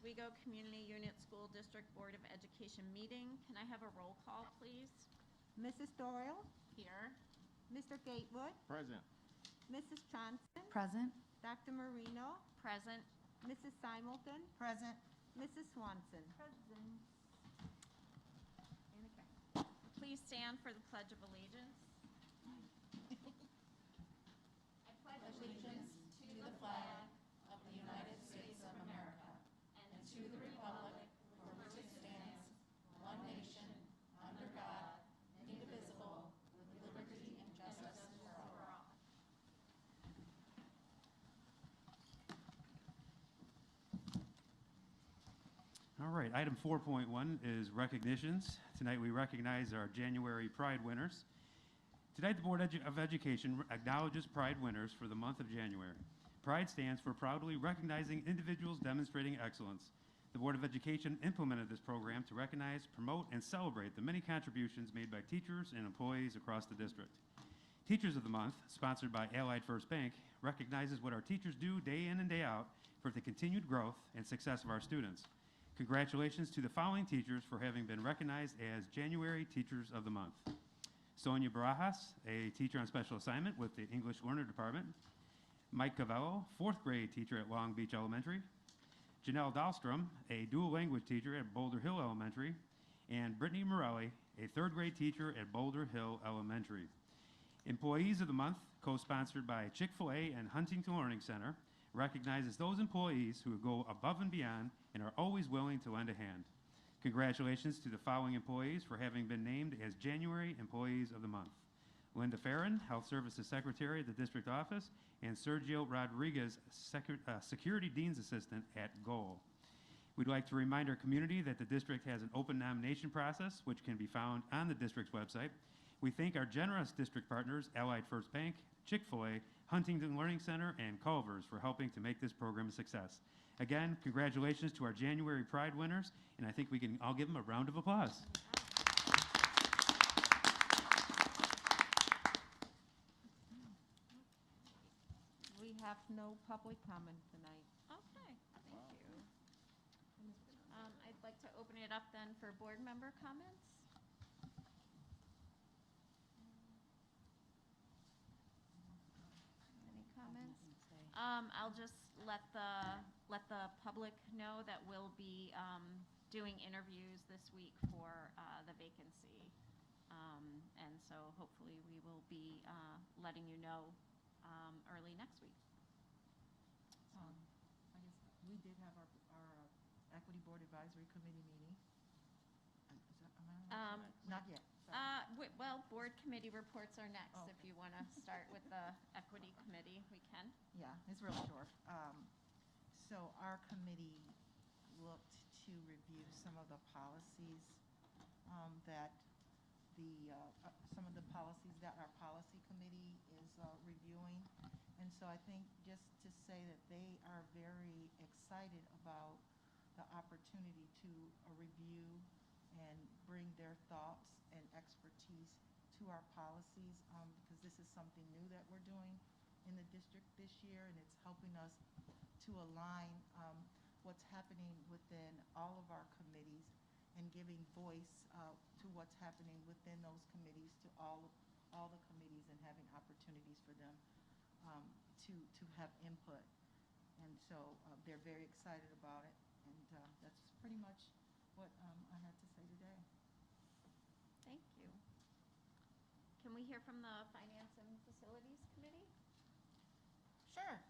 Oswego Community Unit School District Board of Education meeting. Can I have a roll call, please? Mrs. Doyle, Here. Mr. Gatewood, Present. Mrs. Johnson, Present. Dr. Marino, Present. Mrs. Simulton, Present. Mrs. Swanson. Present. Please stand for the Pledge of Allegiance. I pledge allegiance to the flag of the United States of America and to the republic for which it stands, one nation, under God, indivisible, with liberty and justice for all. All right, item 4.1 is recognitions. Tonight we recognize our January Pride winners. Tonight the Board of Education acknowledges Pride winners for the month of January. Pride stands for proudly recognizing individuals demonstrating excellence. The Board of Education implemented this program to recognize, promote, and celebrate the many contributions made by teachers and employees across the district. Teachers of the Month, sponsored by Allied First Bank, recognizes what our teachers do day in and day out for the continued growth and success of our students. Congratulations to the following teachers for having been recognized as January Teachers of the Month. Sonia Barajas, a teacher on special assignment with the English Learner Department. Mike Cavello, 4th grade teacher at Long Beach Elementary. Janelle Dahlstrom, a dual language teacher at Boulder Hill Elementary. And Brittany Morelli, a 3rd grade teacher at Boulder Hill Elementary. Employees of the Month, co-sponsored by Chick-fil-A and Huntington Learning Center, recognizes those employees who go above and beyond and are always willing to lend a hand. Congratulations to the following employees for having been named as January Employees of the Month. Linda Farron, Health Services Secretary at the District Office, and Sergio Rodriguez, Security Dean's Assistant at GOAL. We'd like to remind our community that the district has an open nomination process, which can be found on the district's website. We thank our generous district partners, Allied First Bank, Chick-fil-A, Huntington Learning Center, and Culver's for helping to make this program a success. Again, congratulations to our January Pride winners, and I think we can all give them a round of applause. We have no public comment tonight. Okay, thank you. I'd like to open it up then for board member comments. Any comments? I'll just let the public know that we'll be doing interviews this week for the vacancy. And so hopefully we will be letting you know early next week. I guess we did have our Equity Board Advisory Committee meeting. Not yet. Well, board committee reports are next. Oh, If you want to start with the equity committee, we can. Yeah, it's real short. So our committee looked to review some of the policies that some of the policies that our policy committee is reviewing. And so I think just to say that they are very excited about the opportunity to review and bring their thoughts and expertise to our policies, because this is something new that we're doing in the district this year, and it's helping us to align what's happening within all of our committees and giving voice to what's happening within those committees to all the committees, and having opportunities for them to have input. And so they're very excited about it, and that's pretty much what I had to say today. Thank you. Can we hear from the Finance and Facilities Committee? Sure.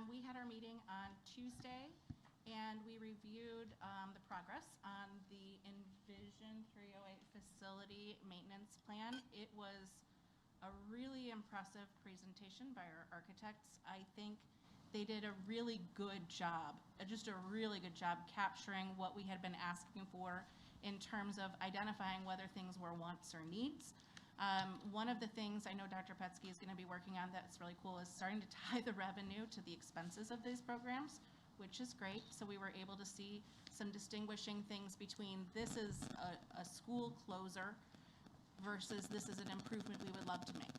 We had our meeting on Tuesday, and we reviewed the progress on the Envision 308 facility maintenance plan. It was a really impressive presentation by our architects. I think they did a really good job, just a really good job capturing what we had been asking for in terms of identifying whether things were wants or needs. One of the things I know Dr. Petsky is going to be working on that's really cool is starting to tie the revenue to the expenses of these programs, which is great. So we were able to see some distinguishing things between this is a school closer versus this is an improvement we would love to make.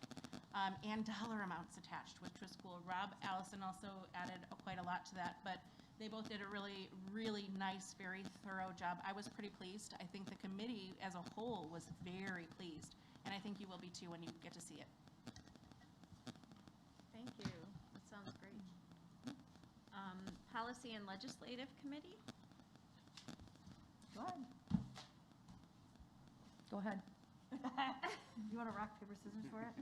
And dollar amounts attached, which was cool. Rob Allison also added quite a lot to that, but They both did a really, really nice, very thorough job. I was pretty pleased. I think the committee as a whole was very pleased, and I think you will be too when you get to see it. Thank you. That sounds great. Policy and Legislative Committee? Go ahead. Go ahead. You want to rock, paper, scissors for it?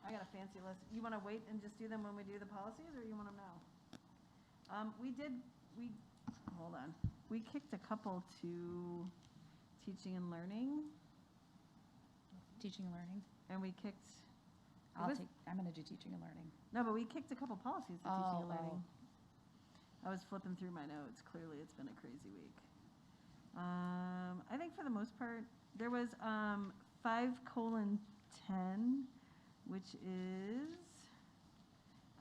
I got a fancy list. You want to wait and just do them when we do the policies, or you want them now? Hold on. We kicked a couple to teaching and learning, Teaching and learning. and we kicked, I'm going to do teaching and learning. no, but we kicked a couple policies to teaching and Oh, learning. I was flipping through my notes. Clearly, it's been a crazy week. I think for the most part, there was 5:10, which is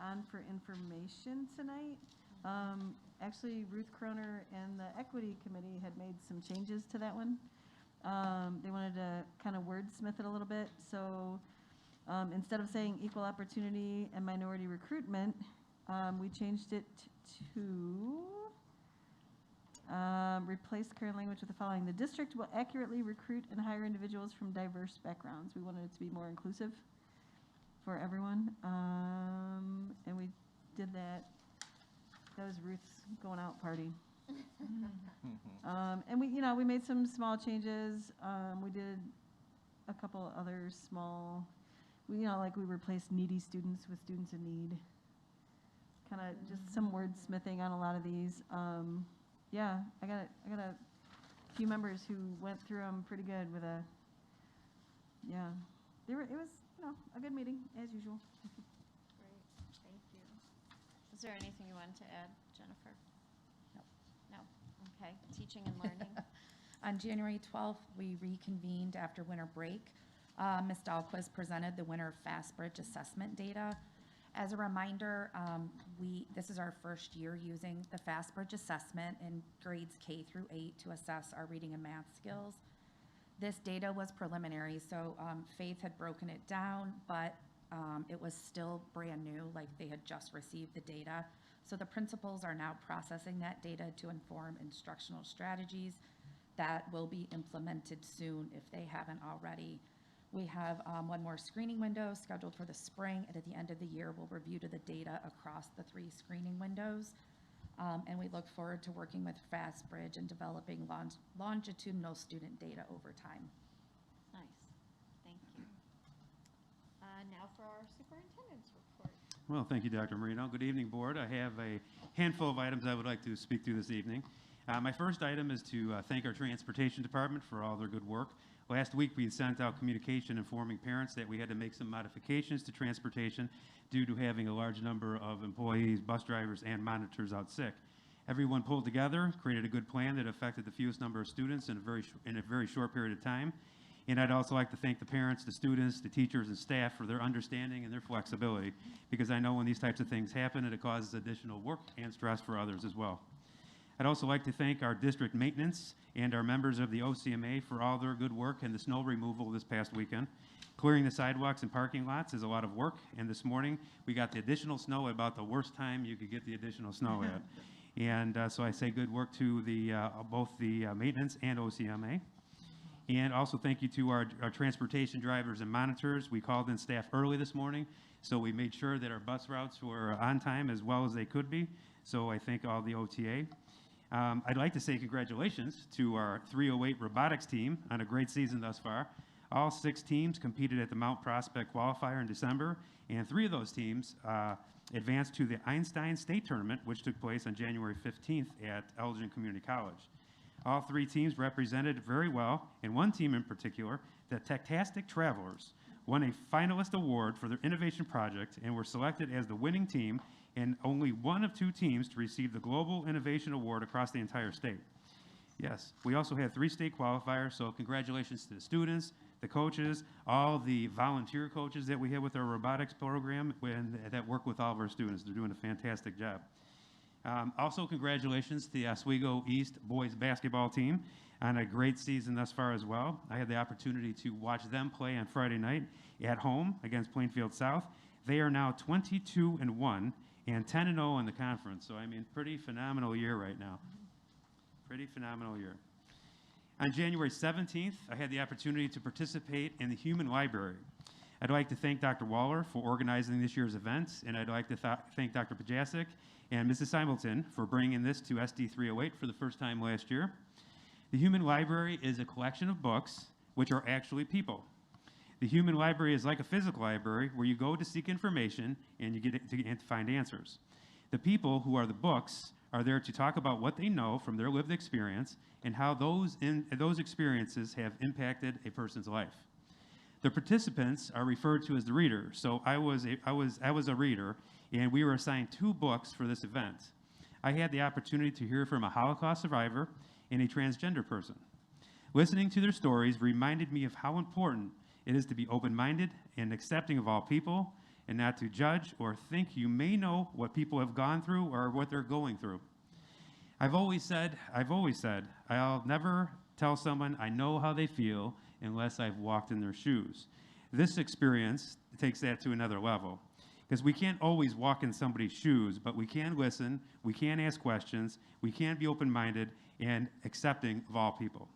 on for information tonight. Actually, Ruth Croner and the Equity Committee had made some changes to that one. They wanted to kind of wordsmith it a little bit. So instead of saying equal opportunity and minority recruitment, we changed it to replace the current language with the following. The district will accurately recruit and hire individuals from diverse backgrounds. We wanted it to be more inclusive for everyone. And we did that. That was Ruth's going out party. And we made some small changes. We did a couple other small, like we replaced needy students with students in need. Kind of just some wordsmithing on a lot of these. Yeah, I got a few members who went through them pretty good with it was, a good meeting, as usual. Great, thank you. Is there anything you wanted to add, Jennifer? No. No? Okay, teaching and learning. On January 12th, we reconvened after winter break. Ms. Dahlquist presented the winter FastBridge assessment data. As a reminder, this is our first year using the FastBridge assessment in grades K through 8 to assess our reading and math skills. This data was preliminary, so Faith had broken it down, but it was still brand new, like they had just received the data. So the principals are now processing that data to inform instructional strategies that will be implemented soon if they haven't already. We have one more screening window scheduled for the spring, and at the end of the year, we'll review the data across the 3 screening windows. And we look forward to working with FastBridge and developing longitudinal student data over time. Nice, thank you. Now for our superintendent's report. Well, thank you, Dr. Marino. Good evening, Board. I have a handful of items I would like to speak to this evening. My first item is to thank our Transportation Department for all their good work. Last week, we sent out communication informing parents that we had to make some modifications to transportation due to having a large number of employees, bus drivers, and monitors out sick. Everyone pulled together, created a good plan that affected the fewest number of students in a very short period of time. And I'd also like to thank the parents, the students, the teachers, and staff for their understanding and their flexibility, because I know when these types of things happen, it causes additional work and stress for others as well. I'd also like to thank our district maintenance and our members of the OCMA for all their good work and the snow removal this past weekend. Clearing the sidewalks and parking lots is a lot of work, and this morning we got the additional snow at about the worst time you could get the additional snow at. And so I say good work to both the maintenance and OCMA. And also thank you to our transportation drivers and monitors. We called in staff early this morning, so we made sure that our bus routes were on time as well as they could be. So I thank all the OTA. I'd like to say congratulations to our 308 robotics team on a great season thus far. All 6 teams competed at the Mount Prospect qualifier in December, and 3 of those teams advanced to the Einstein State Tournament, which took place on January 15th at Elgin Community College. All 3 teams represented very well, and one team in particular, the Tectastic Travelers, won a finalist award for their innovation project and were selected as the winning team and only one of 2 teams to receive the Global Innovation Award across the entire state. Yes, we also had 3 state qualifiers, so congratulations to the students, the coaches, all the volunteer coaches that we have with our robotics program that work with all of our students. They're doing a fantastic job. Also, congratulations to the Oswego East boys basketball team on a great season thus far as well. I had the opportunity to watch them play on Friday night at home against Plainfield South. They are now 22-1 and 10-0 in the conference. So, I mean, pretty phenomenal year right now. Pretty phenomenal year. On January 17th, I had the opportunity to participate in the Human Library. I'd like to thank Dr. Waller for organizing this year's event, and I'd like to thank Dr. Pajasic and Mrs. Simulton for bringing this to SD308 for the first time last year. The Human Library is a collection of books which are actually people. The Human Library is like a physical library where you go to seek information and you get to find answers. The people who are the books are there to talk about what they know from their lived experience and how those experiences have impacted a person's life. The participants are referred to as the reader. So I was a reader, and we were assigned 2 books for this event. I had the opportunity to hear from a Holocaust survivor and a transgender person. Listening to their stories reminded me of how important it is to be open-minded and accepting of all people, and not to judge or think you may know what people have gone through or what they're going through. I've always said, I'll never tell someone I know how they feel unless I've walked in their shoes. This experience takes that to another level, because we can't always walk in somebody's shoes, but we can listen, we can ask questions, we can be open-minded and accepting of all people.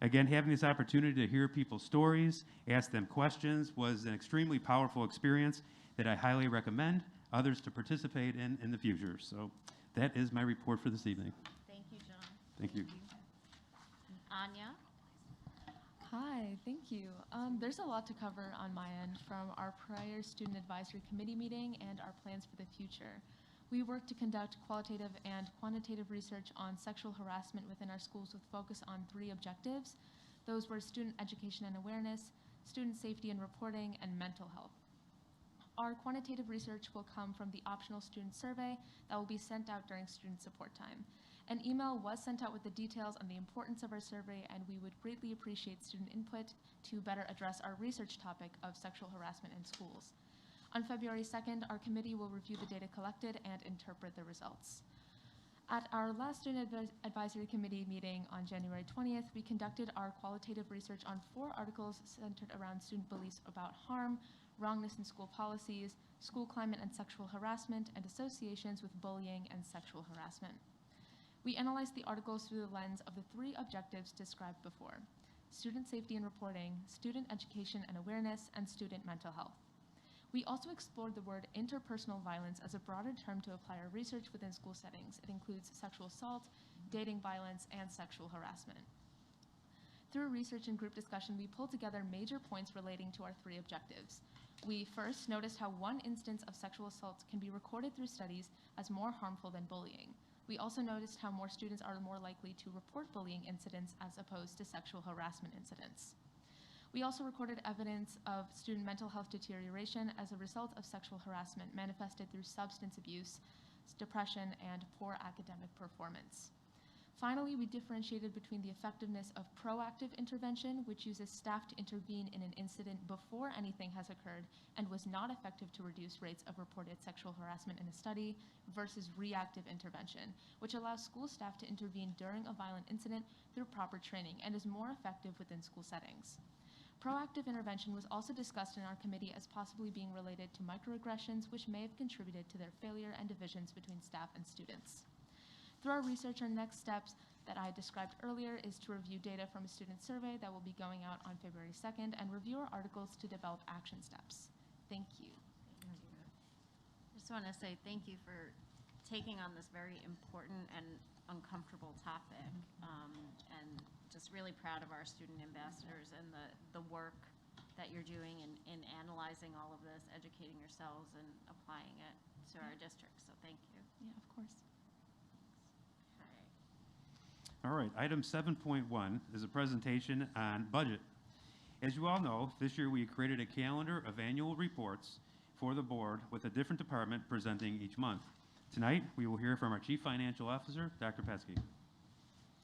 Again, having this opportunity to hear people's stories, ask them questions, was an extremely powerful experience that I highly recommend others to participate in the future. So that is my report for this evening. Thank you, John. Thank you. Anya? Hi, thank you. There's a lot to cover on my end from our prior Student Advisory Committee meeting and our plans for the future. We work to conduct qualitative and quantitative research on sexual harassment within our schools with focus on 3 objectives. Those were student education and awareness, student safety and reporting, and mental health. Our quantitative research will come from the optional student survey that will be sent out during student support time. An email was sent out with the details on the importance of our survey, and we would greatly appreciate student input to better address our research topic of sexual harassment in schools. On February 2nd, our committee will review the data collected and interpret the results. At our last Student Advisory Committee meeting on January 20th, we conducted our qualitative research on 4 articles centered around student beliefs about harm, wrongness in school policies, school climate and sexual harassment, and associations with bullying and sexual harassment. We analyzed the articles through the lens of the 3 objectives described before: student safety and reporting, student education and awareness, and student mental health. We also explored the word interpersonal violence as a broader term to apply our research within school settings. It includes sexual assault, dating violence, and sexual harassment. Through research and group discussion, we pulled together major points relating to our 3 objectives. We first noticed how one instance of sexual assault can be recorded through studies as more harmful than bullying. We also noticed how more students are more likely to report bullying incidents as opposed to sexual harassment incidents. We also recorded evidence of student mental health deterioration as a result of sexual harassment manifested through substance abuse, depression, and poor academic performance. Finally, we differentiated between the effectiveness of proactive intervention, which uses staff to intervene in an incident before anything has occurred and was not effective to reduce rates of reported sexual harassment in a study, versus reactive intervention, which allows school staff to intervene during a violent incident through proper training and is more effective within school settings. Proactive intervention was also discussed in our committee as possibly being related to microaggressions, which may have contributed to their failure and divisions between staff and students. Through our research, our next steps that I described earlier is to review data from a student survey that will be going out on February 2nd and review our articles to develop action steps. Thank you. Thank you. I just want to say thank you for taking on this very important and uncomfortable topic, and just really proud of our student ambassadors and the work that you're doing in analyzing all of this, educating yourselves, and applying it to our district. So thank you. Yeah, of course. All right, item 7.1 is a presentation on budget. As you all know, this year we created a calendar of annual reports for the board with a different department presenting each month. Tonight, we will hear from our Chief Financial Officer, Dr. Pesky.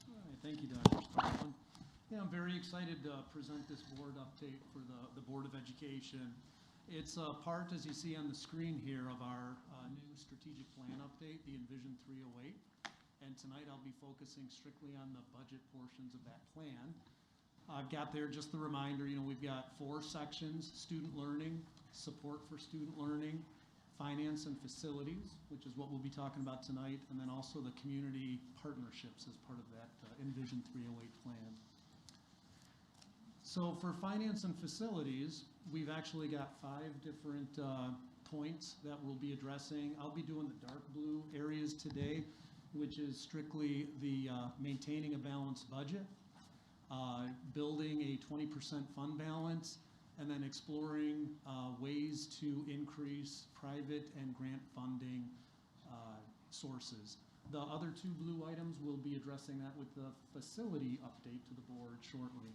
All right, thank you, Dr. Spaulding. Yeah, I'm very excited to present this board update for the Board of Education. It's a part, as you see on the screen here, of our new strategic plan update, the Envision 308. And tonight I'll be focusing strictly on the budget portions of that plan. I've got there just the reminder, we've got 4 sections: student learning, support for student learning, finance and facilities, which is what we'll be talking about tonight, and then also the community partnerships as part of that Envision 308 plan. So for finance and facilities, we've actually got 5 different points that we'll be addressing. I'll be doing the dark blue areas today, which is strictly the maintaining a balanced budget, building a 20% fund balance, and then exploring ways to increase private and grant funding sources. The other 2 blue items, we'll be addressing that with the facility update to the board shortly.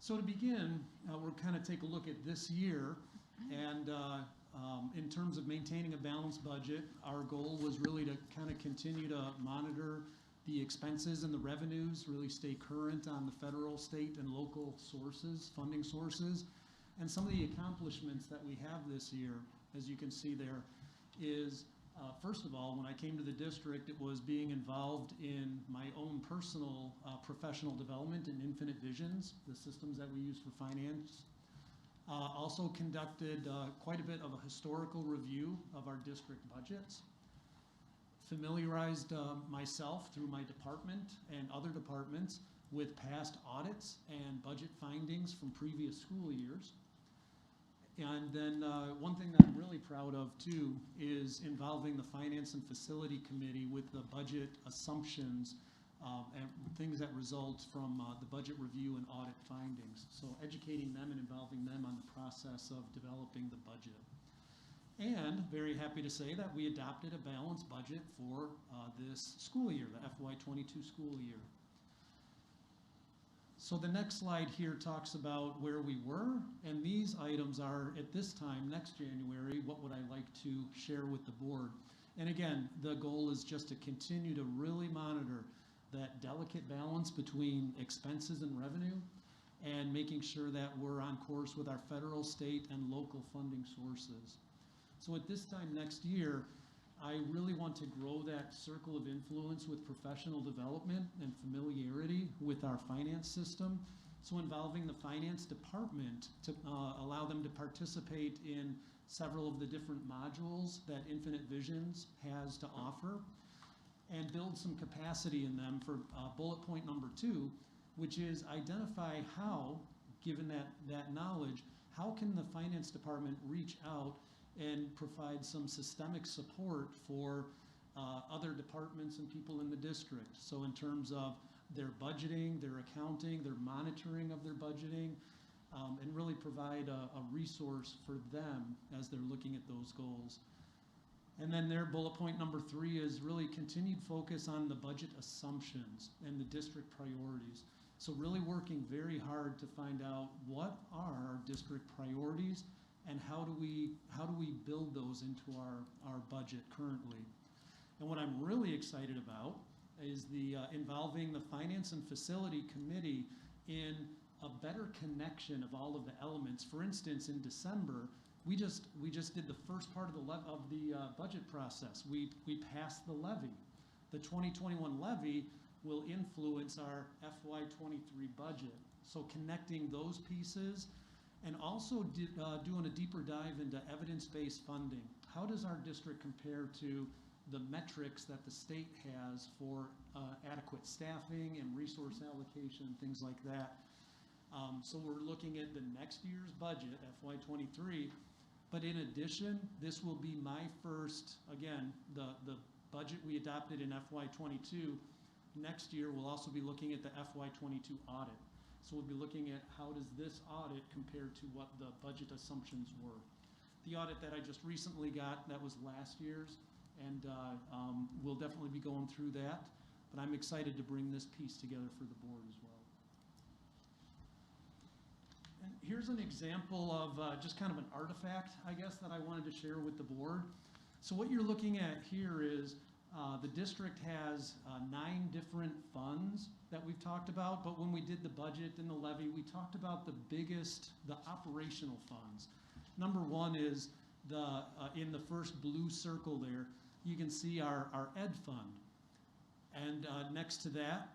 So to begin, we'll kind of take a look at this year, and in terms of maintaining a balanced budget, our goal was really to kind of continue to monitor the expenses and the revenues, really stay current on the federal, state, and local sources, funding sources. And some of the accomplishments that we have this year, as you can see there, is first of all, when I came to the district, it was being involved in my own personal professional development in Infinite Visions, the systems that we use for finance. Also conducted quite a bit of a historical review of our district budgets. Familiarized myself through my department and other departments with past audits and budget findings from previous school years. And then one thing that I'm really proud of too is involving the Finance and Facility Committee with the budget assumptions and things that result from the budget review and audit findings. So educating them and involving them on the process of developing the budget. And very happy to say that we adopted a balanced budget for this school year, the FY22 school year. So the next slide here talks about where we were, and these items are, at this time, next January, what would I like to share with the board. And again, the goal is just to continue to really monitor that delicate balance between expenses and revenue, and making sure that we're on course with our federal, state, and local funding sources. So at this time next year, I really want to grow that circle of influence with professional development and familiarity with our finance system. So involving the finance department to allow them to participate in several of the different modules that Infinite Visions has to offer, and build some capacity in them for bullet point number 2, which is identify how, given that knowledge, how can the finance department reach out and provide some systemic support for other departments and people in the district. So in terms of their budgeting, their accounting, their monitoring of their budgeting, and really provide a resource for them as they're looking at those goals. And then their bullet point number 3 is really continued focus on the budget assumptions and the district priorities. So really working very hard to find out what are our district priorities and how do we build those into our budget currently. And what I'm really excited about is the involving the Finance and Facility Committee in a better connection of all of the elements. For instance, in December, we just did the first part of the budget process. We passed the levy. The 2021 levy will influence our FY23 budget. So connecting those pieces, and also doing a deeper dive into evidence-based funding. How does our district compare to the metrics that the state has for adequate staffing and resource allocation, things like that? So we're looking at the next year's budget, FY23, but in addition, this will be my first, again, the budget we adopted in FY22. Next year, we'll also be looking at the FY22 audit. So we'll be looking at how does this audit compare to what the budget assumptions were. The audit that I just recently got, that was last year's, and we'll definitely be going through that. But I'm excited to bring this piece together for the board as well. And here's an example of just kind of an artifact, I guess, that I wanted to share with the board. So what you're looking at here is the district has 9 different funds that we've talked about, but when we did the budget and the levy, we talked about the biggest, the operational funds. Number 1 is in the first blue circle there, you can see our ed fund. And next to that,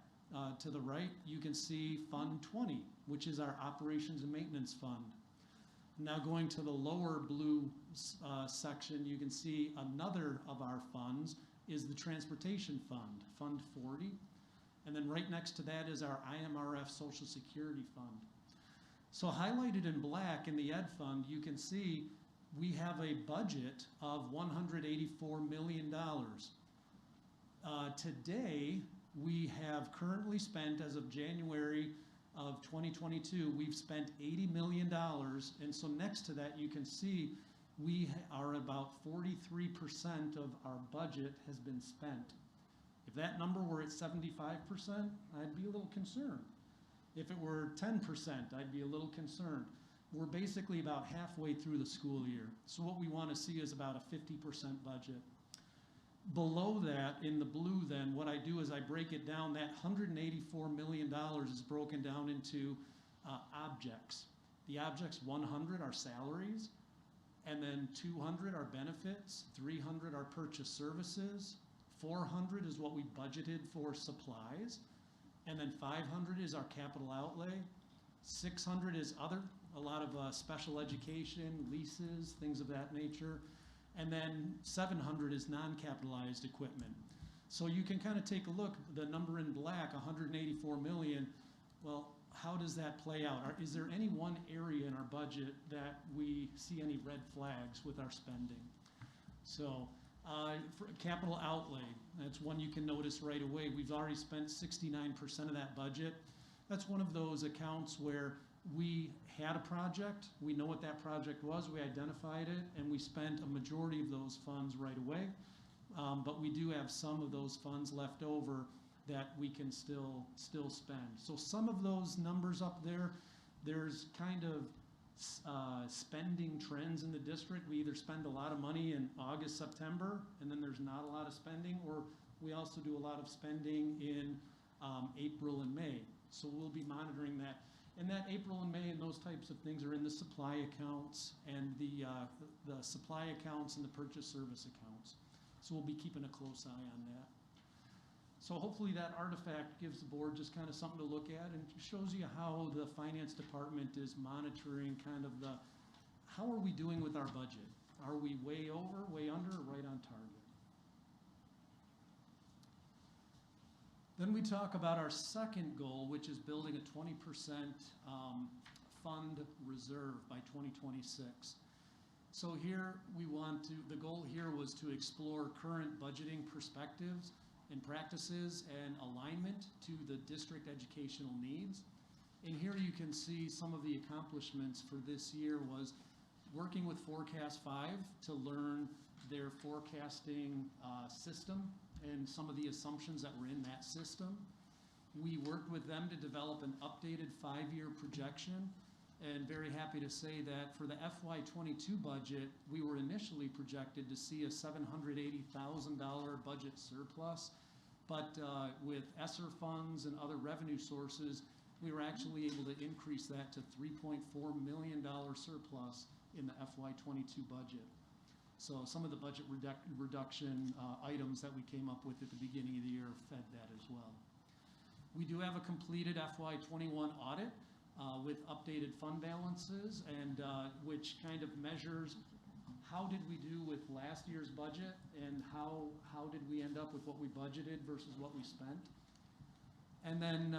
to the right, you can see Fund 20, which is our operations and maintenance fund. Now going to the lower blue section, you can see another of our funds is the Transportation Fund, Fund 40. And then right next to that is our IMRF Social Security Fund. So highlighted in black in the Ed Fund, you can see we have a budget of $184 million. Today, we have currently spent, as of January of 2022, we've spent $80 million. And so next to that, you can see we are about 43% of our budget has been spent. If that number were at 75%, I'd be a little concerned. If it were 10%, I'd be a little concerned. We're basically about halfway through the school year. So what we want to see is about a 50% budget. Below that, in the blue then, what I do is I break it down. That $184 million is broken down into objects. The objects 100 are salaries, and then 200 are benefits, 300 are purchase services, 400 is what we budgeted for supplies, and then 500 is our capital outlay, 600 is other, a lot of special education, leases, things of that nature, and then 700 is non-capitalized equipment. So you can kind of take a look, the number in black, 184 million, well, how does that play out? Is there any one area in our budget that we see any red flags with our spending? So for capital outlay, that's one you can notice right away. We've already spent 69% of that budget. That's one of those accounts where we had a project, we know what that project was, we identified it, and we spent a majority of those funds right away. But we do have some of those funds left over that we can still spend. So some of those numbers up there, there's kind of spending trends in the district. We either spend a lot of money in August, September, and then there's not a lot of spending, or we also do a lot of spending in April and May. So we'll be monitoring that. And that April and May and those types of things are in the supply accounts and the supply accounts and the purchase service accounts. So we'll be keeping a close eye on that. So hopefully that artifact gives the board just kind of something to look at and shows you how the finance department is monitoring kind of how are we doing with our budget? Are we way over, way under, or right on target? Then we talk about our second goal, which is building a 20% fund reserve by 2026. So here we want to, the goal here was to explore current budgeting perspectives and practices and alignment to the district educational needs. And here you can see some of the accomplishments for this year was working with Forecast 5 to learn their forecasting system and some of the assumptions that were in that system. We worked with them to develop an updated 5-year projection, and very happy to say that for the FY22 budget, we were initially projected to see a $780,000 budget surplus, but with ESSER funds and other revenue sources, we were actually able to increase that to $3.4 million surplus in the FY22 budget. So some of the budget reduction items that we came up with at the beginning of the year fed that as well. We do have a completed FY21 audit with updated fund balances, and which kind of measures how did we do with last year's budget and how did we end up with what we budgeted versus what we spent. And then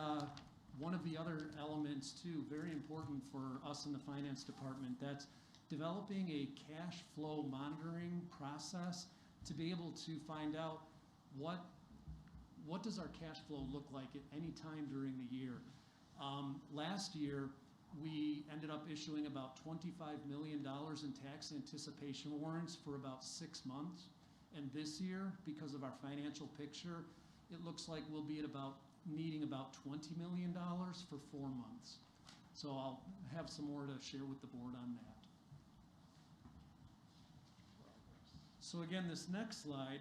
one of the other elements too, very important for us in the finance department, that's developing a cash flow monitoring process to be able to find out what does our cash flow look like at any time during the year. Last year, we ended up issuing about $25 million in tax anticipation warrants for about 6 months. And this year, because of our financial picture, it looks like we'll be at needing about $20 million for 4 months. So I'll have some more to share with the board on that. So again, this next slide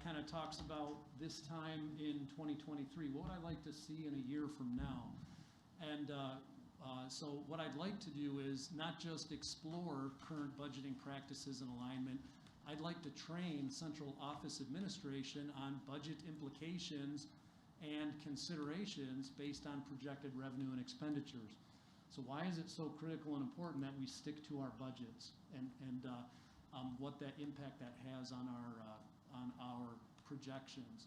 kind of talks about this time in 2023. What would I like to see in a year from now? And so what I'd like to do is not just explore current budgeting practices and alignment, I'd like to train central office administration on budget implications and considerations based on projected revenue and expenditures. So why is it so critical and important that we stick to our budgets and what that impact that has on our projections?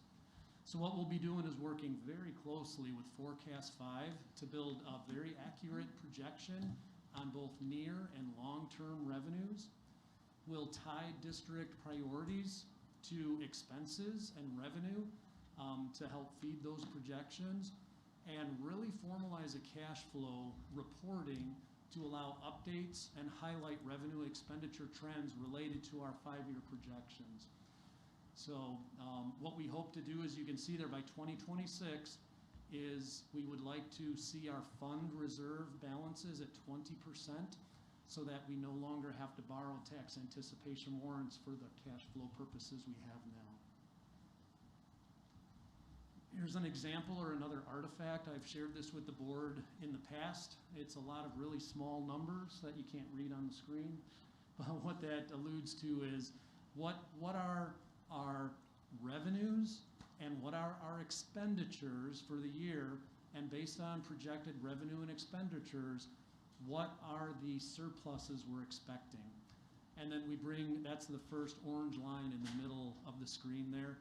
So what we'll be doing is working very closely with Forecast 5 to build a very accurate projection on both near and long-term revenues. We'll tie district priorities to expenses and revenue to help feed those projections, and really formalize a cash flow reporting to allow updates and highlight revenue expenditure trends related to our 5-year projections. So what we hope to do, as you can see there, by 2026 is we would like to see our fund reserve balances at 20% so that we no longer have to borrow tax anticipation warrants for the cash flow purposes we have now. Here's an example or another artifact. I've shared this with the board in the past. It's a lot of really small numbers that you can't read on the screen. But what that alludes to is what are our revenues and what are our expenditures for the year, and based on projected revenue and expenditures, what are the surpluses we're expecting? And then we bring, that's the first orange line in the middle of the screen there.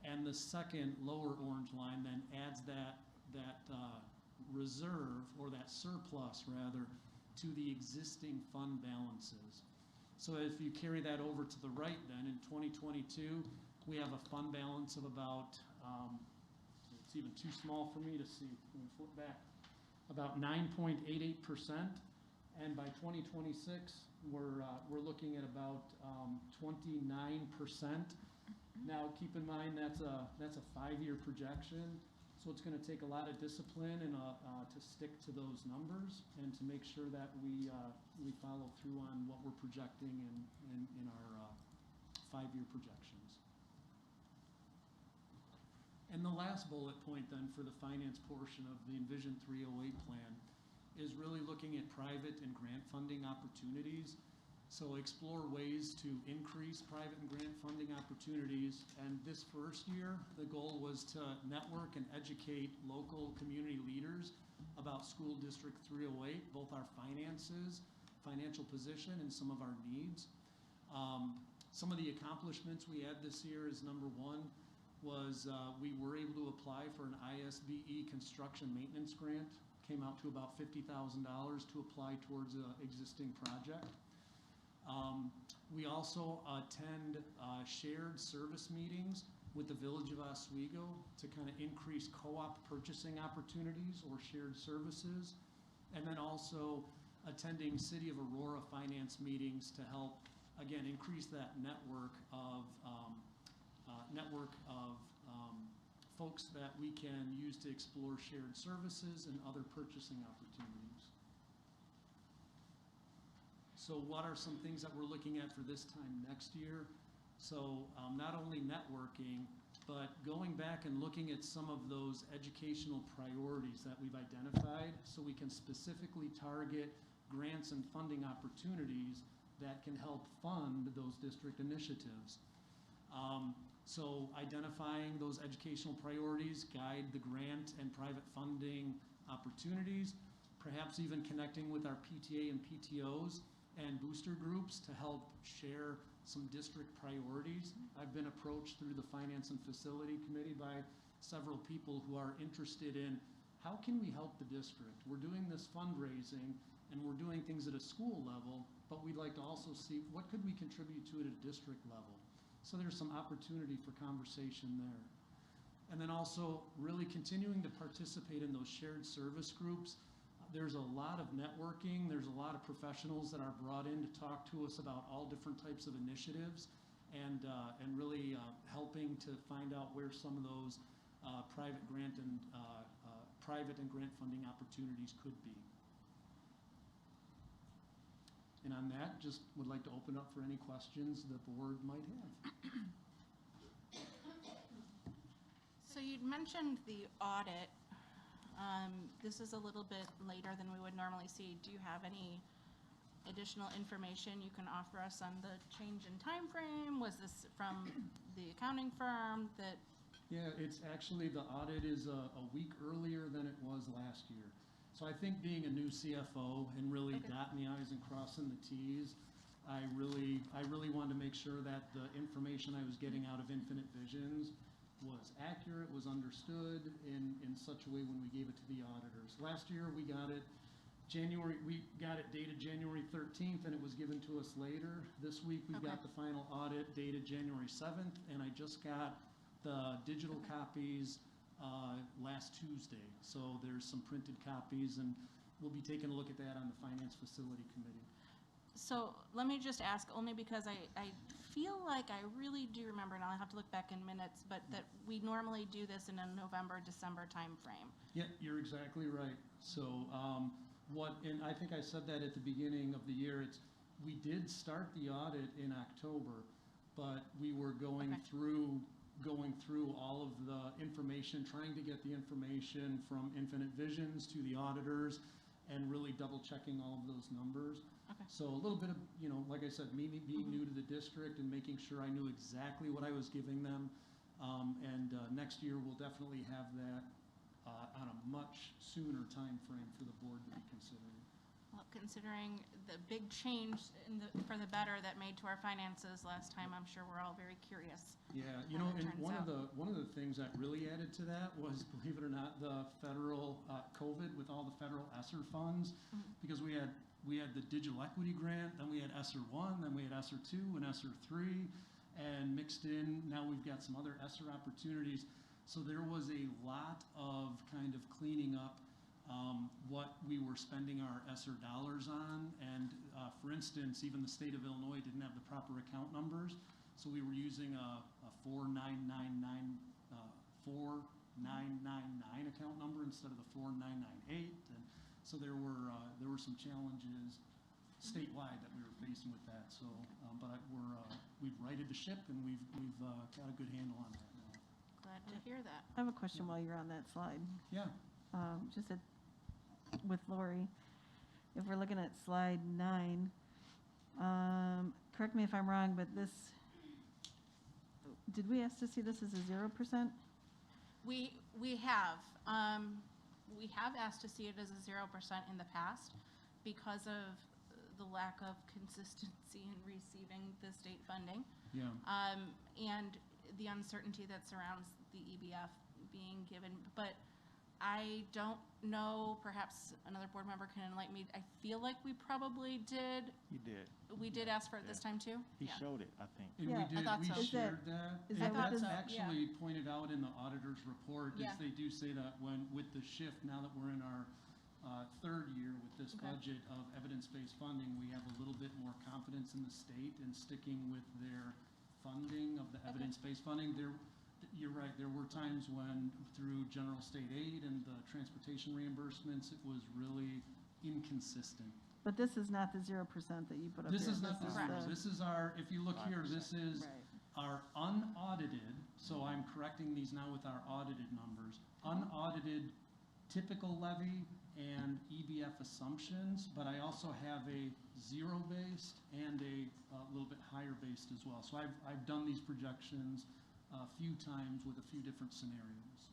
And the second lower orange line then adds that reserve, or that surplus rather, to the existing fund balances. So if you carry that over to the right then, in 2022, we have a fund balance of about, it's even too small for me to see, let me flip back, about 9.88%. And by 2026, we're looking at about 29%. Now, keep in mind that's a 5-year projection, so it's going to take a lot of discipline and to stick to those numbers and to make sure that we follow through on what we're projecting in our 5-year projections. And the last bullet point then for the finance portion of the Envision 308 plan is really looking at private and grant funding opportunities. So explore ways to increase private and grant funding opportunities. And this first year, the goal was to network and educate local community leaders about School District 308, both our finances, financial position, and some of our needs. Some of the accomplishments we had this year is, number one, was we were able to apply for an ISBE construction maintenance grant. Came out to about $50,000 to apply towards an existing project. We also attend shared service meetings with the Village of Oswego to kind of increase co-op purchasing opportunities or shared services. And then also attending City of Aurora finance meetings to help, again, increase that network of folks that we can use to explore shared services and other purchasing opportunities. So what are some things that we're looking at for this time next year? So not only networking, but going back and looking at some of those educational priorities that we've identified so we can specifically target grants and funding opportunities that can help fund those district initiatives. So identifying those educational priorities, guide the grant and private funding opportunities, perhaps even connecting with our PTA and PTOs and booster groups to help share some district priorities. I've been approached through the Finance and Facility Committee by several people who are interested in how can we help the district? We're doing this fundraising and we're doing things at a school level, but we'd like to also see what could we contribute to it at a district level. So there's some opportunity for conversation there. And then also really continuing to participate in those shared service groups. There's a lot of networking. There's a lot of professionals that are brought in to talk to us about all different types of initiatives and really helping to find out where some of those private grant and grant funding opportunities could be. And on that, just would like to open up for any questions that the board might have. So you'd mentioned the audit. This is a little bit later than we would normally see. Do you have any additional information you can offer us on the change in time frame? Was this from the accounting firm that? Yeah, it's actually, the audit is a week earlier than it was last year. So I think being a new CFO and really Okay. dotting the i's and crossing the t's, I really wanted to make sure that the information I was getting out of Infinite Visions was accurate, was understood in such a way when we gave it to the auditors. Last year, we got it dated January 13th, and it was given to us later. This week, we got Okay. the final audit dated January 7th, and I just got the digital copies last Tuesday. So there's some printed copies, and we'll be taking a look at that on the Finance Facility Committee. So let me just ask, only because I feel like I really do remember, and I'll have to look back in minutes, but that we normally do this in a November, December timeframe. Yeah, you're exactly right. So, and I think I said that at the beginning of the year, we did start the audit in October, but we were going Okay. through all of the information, trying to get the information from Infinite Visions to the auditors, and really double checking all of those numbers. Okay. So a little bit of, like I said, me being new to the district and making sure I knew exactly what I was giving them. And next year, we'll definitely have that on a much sooner time frame for the board to be considering. Well, considering the big change for the better that made to our finances last time, I'm sure we're all very curious. Yeah, how it and turns one out. of the things that really added to that was, believe it or not, the federal COVID with all the federal ESSER funds, because we had the digital equity grant, then we had ESSER 1, then we had ESSER 2 and ESSER 3, and mixed in, now we've got some other ESSER opportunities. So there was a lot of kind of cleaning up what we were spending our ESSER dollars on. And for instance, even the state of Illinois didn't have the proper account numbers. So we were using a 4999 account number instead of the 4998. And so there were some challenges statewide that we were facing with that. So, but we've righted the ship, and we've got a good handle on that now. Glad to hear that. I have a question while you're on that slide. Yeah. With Lori, if we're looking at slide 9, correct me if I'm wrong, but did we ask to see this as a 0%? We have asked to see it as a 0% in the past because of the lack of consistency in receiving the state funding. Yeah. And the uncertainty that surrounds the EBF being given. But I don't know, perhaps another board member can enlighten me. I feel like we probably did. You did. We did ask for it this time too? He Yeah. showed it, I think. And Yeah. we did, I thought we so. shared that. is And that what that's this- actually pointed out in the auditor's report, is Yeah. they do say that with the shift, now that we're in our third year with this Okay. budget of evidence-based funding, we have a little bit more confidence in the state in sticking with their funding of the evidence-based funding. You're right, there were times when through general state aid and the transportation reimbursements, it was really inconsistent. But this is not the 0% that you put up here. This is not the is zero. This is our, if you look here, 5%. this is Right. our unaudited, so I'm correcting these now with our audited numbers, unaudited typical levy and EBF assumptions, but I also have a zero-based and a little bit higher-based as well. So I've done these projections a few times with a few different scenarios.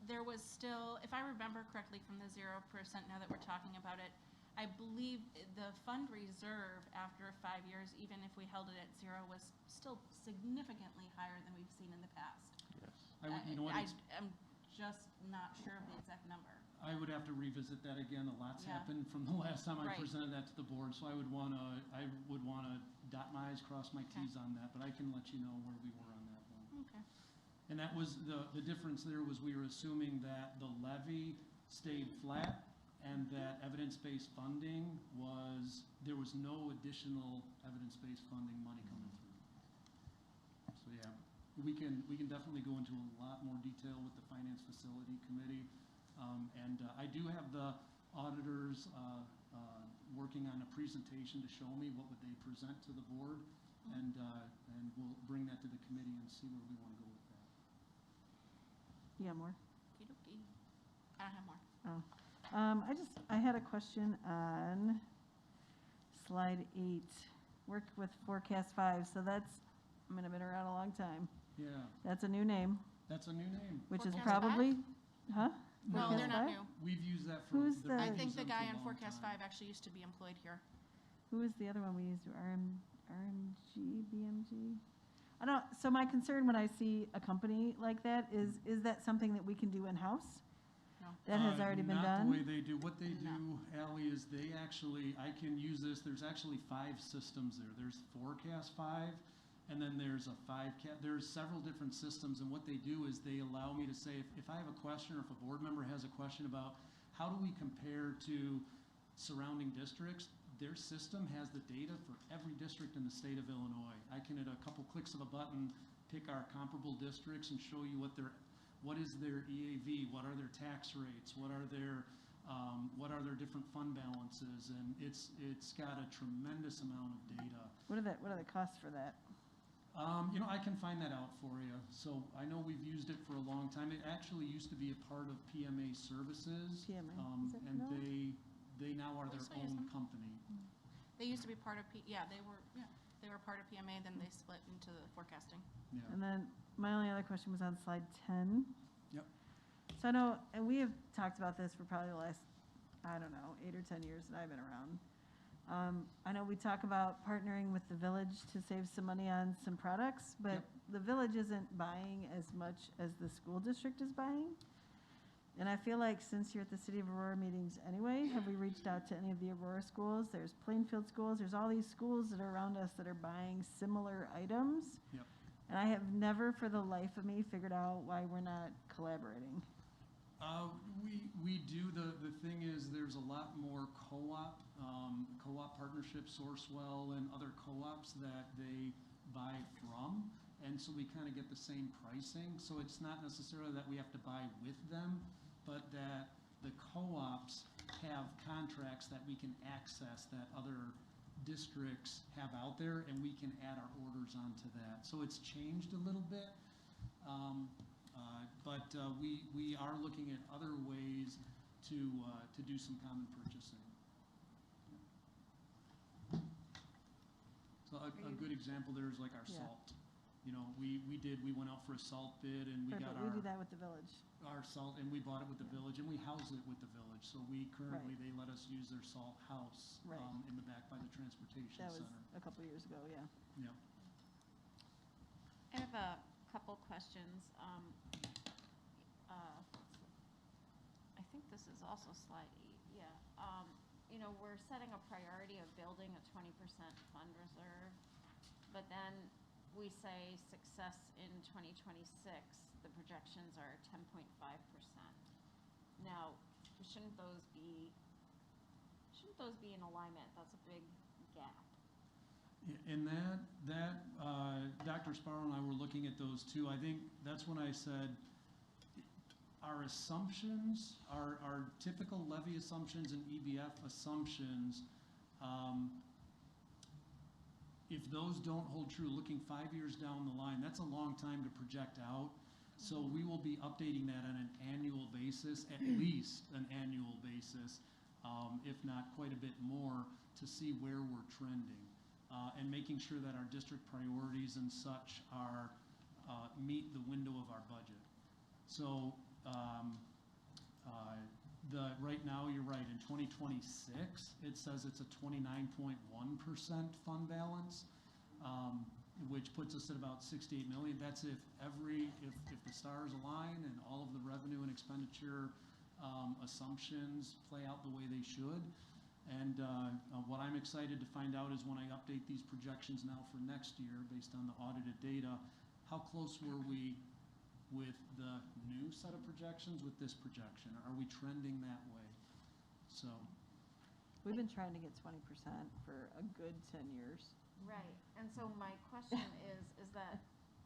There was still, if I remember correctly from the 0%, now that we're talking about it, I believe the fund reserve after 5 years, even if we held it at 0, was still significantly higher than we've seen in the past. Yes. You know what, I'm just not sure of the exact number. I would have to revisit that again. A lot's Yeah. happened from the last time I Right. presented that to the board, so I would wanna dot my i's, cross my t's on that, but I can let you know where we were on that one. Okay. And that was, the difference there was we were assuming that the levy stayed flat and that evidence-based funding there was no additional evidence-based funding money coming through. So, yeah, we can definitely go into a lot more detail with the Finance Facility Committee. And I do have the auditors working on a presentation to show me what would they present to the board. And we'll bring that to the committee and see where we want to go with that. Yeah, more? Okey-dokey. I don't have more. Oh. I had a question on slide 8, work with forecast 5. So that's, I'm going to been around a long time. Yeah, That's a new name, that's a new name. which is Forecast probably, huh? No, they're not Forecast new. We've used that for. Who's the- the- I we've think used the them for guy a on long Forecast time. 5 actually used to be employed here. Who was the other one we used? RMG, BMG? I don't, so my concern when I see a company like that is that something that we can do in-house? No. That has already been Not the done? way they do. What they No. do, Ally, is they actually, I can use this, there's actually 5 systems there. There's Forecast 5, and then there's a 5 there's several different systems, and what they do is they allow me to say, if I have a question or if a board member has a question about how do we compare to surrounding districts, their system has the data for every district in the state of Illinois. I can, at a couple clicks of a button, pick our comparable districts and show you what is their EAV, what are their tax rates, what are their different fund balances, and it's got a tremendous amount of data. What are the costs for that? I can find that out for you. So I know we've used it for a long time. It actually used to be a part of PMA Services. PMA, is it? And No? they now are their still use own them. company. They used to be part of, they were part of PMA, then they split into the forecasting. Yeah. And then my only other question was on slide 10. Yep. So I know, and we have talked about this for probably the last, I don't know, 8 or 10 years that I've been around. I know we talk about partnering with the village to save some money on some products, but Yep. the village isn't buying as much as the school district is buying. And I feel like since you're at the City of Aurora meetings anyway, have we reached out to any of the Aurora schools? There's Plainfield schools, there's all these schools that are around us that are buying similar items. Yep. And I have never for the life of me figured out why we're not collaborating. We do. The thing is, there's a lot more co-op partnerships, Sourcewell and other co-ops that they buy from. And so we kind of get the same pricing. So it's not necessarily that we have to buy with them, but that the co-ops have contracts that we can access that other districts have out there, and we can add our orders onto that. So it's changed a little bit. But we are looking at other ways to do some common purchasing. So a good example there is like our Yeah. salt. You know, we went out for a salt bid, and we got Perfect, we do that with the village. our salt, and we bought it with the village, and we house it with the village. So we currently, they let us use their salt house Right. in the back by the transportation That was center. a couple years ago, yeah. Yeah. I have a couple questions. I think this is also slide 8, yeah. We're setting a priority of building a 20% fund reserve, but then we say success in 2026, the projections are 10.5%. Now, shouldn't those be in alignment? That's a big gap. And Dr. Sparrow and I were looking at those too. I think that's when I said, our assumptions, our typical levy assumptions and EBF assumptions, if those don't hold true, looking 5 years down the line, that's a long time to project out. So we will be updating that on an annual basis, at least an annual basis, if not quite a bit more, to see where we're trending. And making sure that our district priorities and such are, meet the window of our budget. So right now, you're right, in 2026, it says it's a 29.1% fund balance, which puts us at about 68 million. That's if the stars align and all of the revenue and expenditure assumptions play out the way they should. And what I'm excited to find out is when I update these projections now for next year, based on the audited data, how close were we with the new set of projections with this projection? Are we trending that way? So, We've been trying to get 20% for a good 10 years. Right, and so my question is that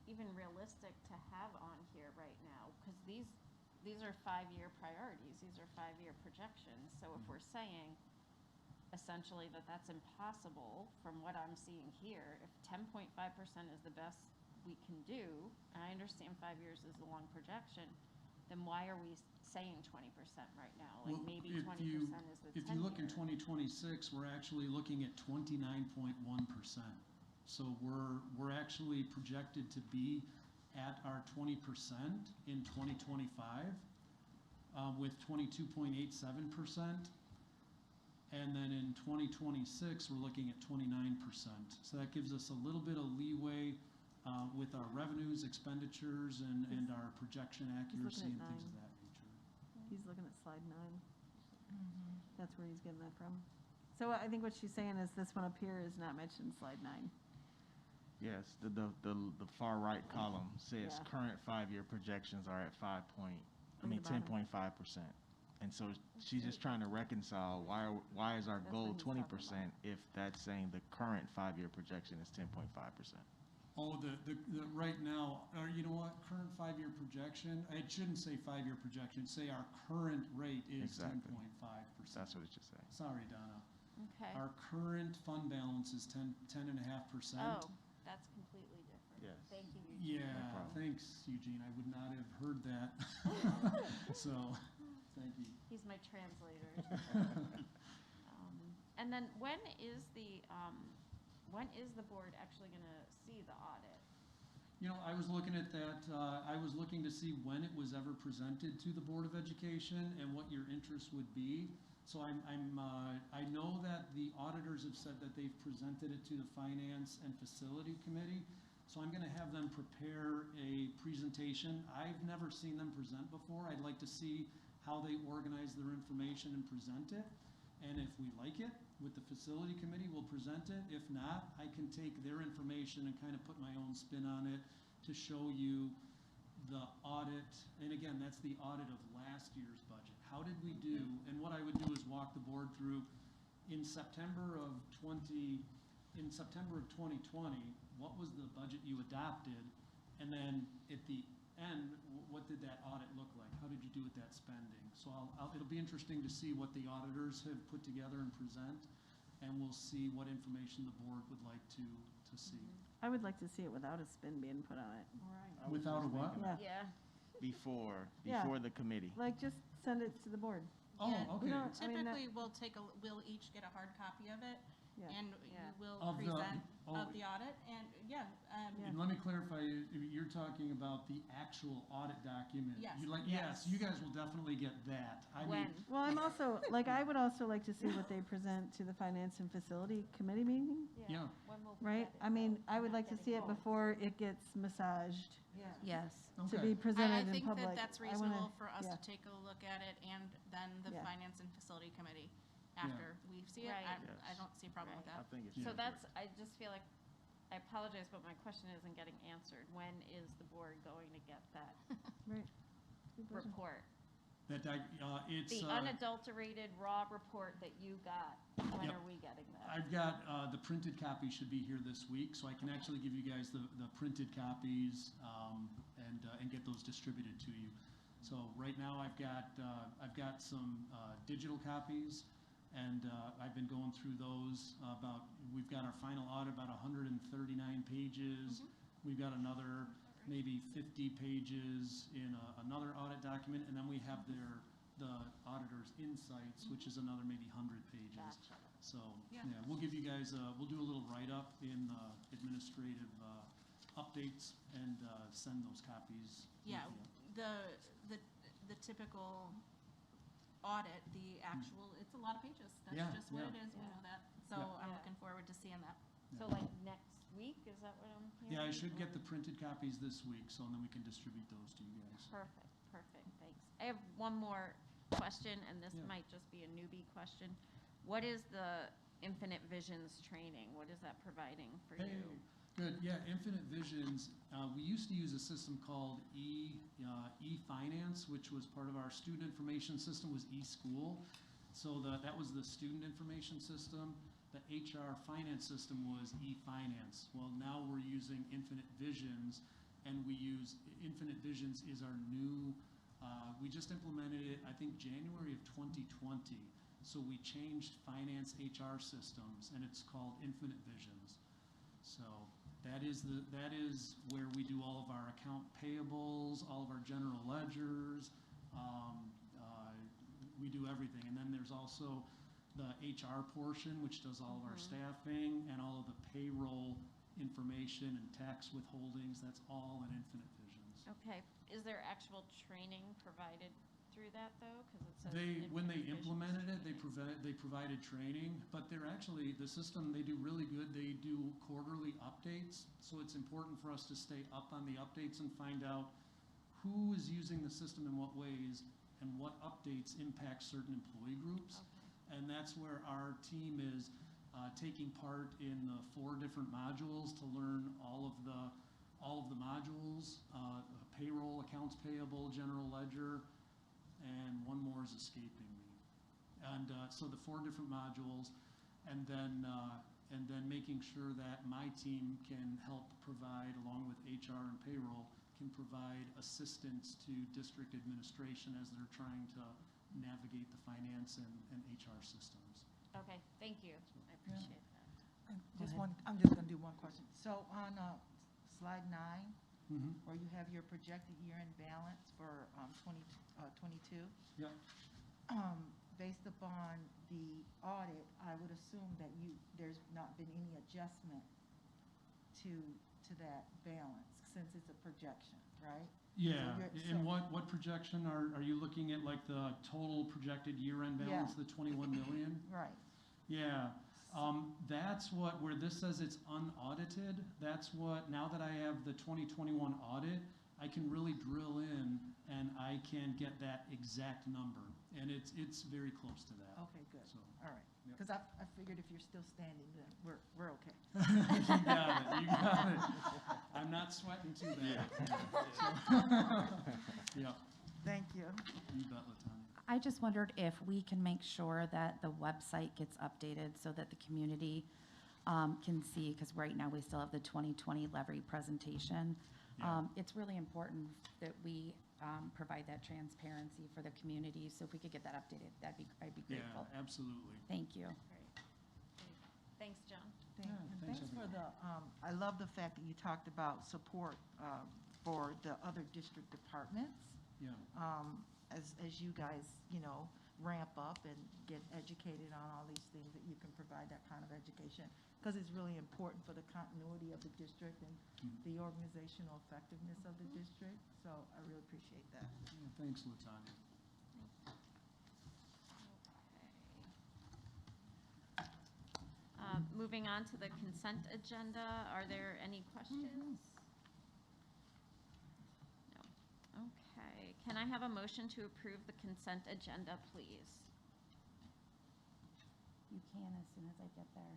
even realistic to have on here right now? Because these are 5-year priorities, these are 5-year projections. So if we're saying essentially that that's impossible from what I'm seeing here, if 10.5% is the best we can do, and I understand 5 years is a long projection, then why are we saying 20% right now? Like well, maybe if 20% you is the 10-year. if you look in 2026, we're actually looking at 29.1%. So we're actually projected to be at our 20% in 2025. with 22.87%. And then in 2026, we're looking at 29%. So that gives us a little bit of leeway with our revenues, expenditures, and our projection accuracy and at things of 9. that nature. He's looking at slide 9. That's where he's getting that from. So I think what she's saying is this one up here is not mentioned in slide 9. Yes, the far right column says Yeah. current 5-year projections are at Like the 10.5%. And so she's just trying to reconcile why is our That's goal what he's talking 20% if that's saying the current 5-year projection is 10.5%. Oh, the right now, or you know what, current 5-year projection, it shouldn't say 5-year projection, say our current rate is Exactly. 10.5%. That's what it should say. Sorry, Donna. Okay. Our current fund balance is 10.5%. Oh, that's completely different. Yes. Thank you, Eugene. Yeah, No problem. thanks, Eugene. I would not have heard that. So, thank you. He's my translator. And then when is the board actually going to see the audit? You know, I was looking at that, I was looking to see when it was ever presented to the Board of Education and what your interest would be. So I know that the auditors have said that they've presented it to the Finance and Facility Committee. So I'm gonna have them prepare a presentation. I've never seen them present before. I'd like to see how they organize their information and present it. And if we like it, with the Facility Committee, we'll present it. If not, I can take their information and kind of put my own spin on it to show you the audit. And again, that's the audit of last year's budget. How did we do? And what I would do is walk the board through in September of 2020, what was the budget you adopted? And then at the end, what did that audit look like? How did you do with that spending? So it'll be interesting to see what the auditors have put together and present, and we'll see what information the board would like to see. I would like to see it without a spin being put on it. I was Without a just what? thinking Yeah, Before Yeah. the committee. like just send it to the board. Oh, Yeah. okay. don't- I mean, that- Typically, we'll each get a hard copy of it, Yeah. and Yeah. you will Of the- present oh. of the audit, and Yeah. And let me clarify, you're talking about the actual audit document? Yes. Yes, you guys will definitely get that. I mean, When? Well, I'm also, like, I would also like to see what they present to the Finance and Facility Committee meeting, Yeah. When will we right? get it? I mean, I would Not like to getting see it both. before it gets massaged Yes. to Okay. be I presented in think public. that that's I wanna- reasonable for us yeah. to take a look at it, and then the Yeah. Finance and Facility Committee Yeah. after we see it. Right. I Yes. don't see a problem with Right. I that. think it's. Yeah. So that's, I just feel like, I apologize, but my question isn't getting answered. When is the board going to get that Right. report? It's, The unadulterated raw report that you got, when Yep. are we getting that? I've got, the printed copy should be here this week, so I can actually give you guys the printed copies, and get those distributed to you. So right now, I've got some, digital copies, and, I've been going through those we've got our final audit, about 139 pages. We've got another maybe 50 pages in another audit document, and then we have the auditor's insights, which is another maybe 100 pages. Gotcha. So, Yeah. yeah, we'll give you guys, we'll do a little write-up in administrative updates and send those copies. with Yeah, you. the typical audit, the actual, it's a lot of pages. Yeah, That's just what yeah. it is, we Yeah. know that. So Yeah. I'm Yeah. looking forward to seeing that. So like next week, is that what I'm hearing? Yeah, I should get Or- the printed copies this week, so then we can distribute those to you guys. Perfect, thanks. I have one more question, and this Yeah. might just be a newbie question. What is the Infinite Visions training? What is that providing for Hey, you? good, yeah, Infinite Visions, we used to use a system called e-finance, which was part of our student information system, was e-school. So that was the student information system. The HR finance system was e-finance. Well, now we're using Infinite Visions, and Infinite Visions is our new, we just implemented it, I think, January of 2020. So we changed finance HR systems, and it's called Infinite Visions. So that is where we do all of our account payables, all of our general ledgers. We do everything. And then there's also the HR portion, which does all of our staffing and all of the payroll information and tax withholdings. That's all in Infinite Visions. Okay, is there actual training provided through that, though? Because it says. When they envision implemented it, they training. provided training, but they're actually, the system, they do really good. They do quarterly updates, so it's important for us to stay up on the updates and find out who is using the system in what ways and what updates impact certain employee groups. Okay. And that's where our team is taking part in the 4 different modules to learn all of the modules, payroll, accounts payable, general ledger, and one more is escaping me. And so the 4 different modules, and then making sure that my team can help provide, along with HR and payroll, can provide assistance to district administration as they're trying to navigate the finance and HR systems. Okay, thank you. I appreciate that. I'm just gonna do one question. So on slide 9, Mm-hmm. where you have your projected year-end balance for 2022, Yep. based upon the audit, I would assume that there's not been any adjustment to that balance, since it's a projection, right? Yeah, So and what projection are you looking at, like the total projected year-end balance, Yeah. the 21 million? Right. Yeah, that's where this says it's unaudited, that's what, now that I have the 2021 audit, I can really drill in and I can get that exact number. And it's very close to that. Okay, good. So, All right. Yep. Because I figured if you're still standing, then we're okay. You got it. I'm not sweating too bad. Yeah, Thank you. you bet, Latanya. I just wondered if we can make sure that the website gets updated so that the community can see, because right now we still have the 2020 levy presentation. Yeah. It's really important that we provide that transparency for the community, so if we could get that updated, I'd be grateful. Yeah, absolutely. Thank you. Great. Thanks, John. And thanks, thanks for I love the fact that you talked about support for the other district departments. Yeah. As you guys, ramp up and get educated on all these things, that you can provide that kind of education, because it's really important for the continuity of the district and the organizational effectiveness of the district. So I really appreciate that. Yeah, thanks, Latanya. Moving on to the consent agenda, are there any questions? No. Okay, can I have a motion to approve the consent agenda, please? You can as soon as I get there.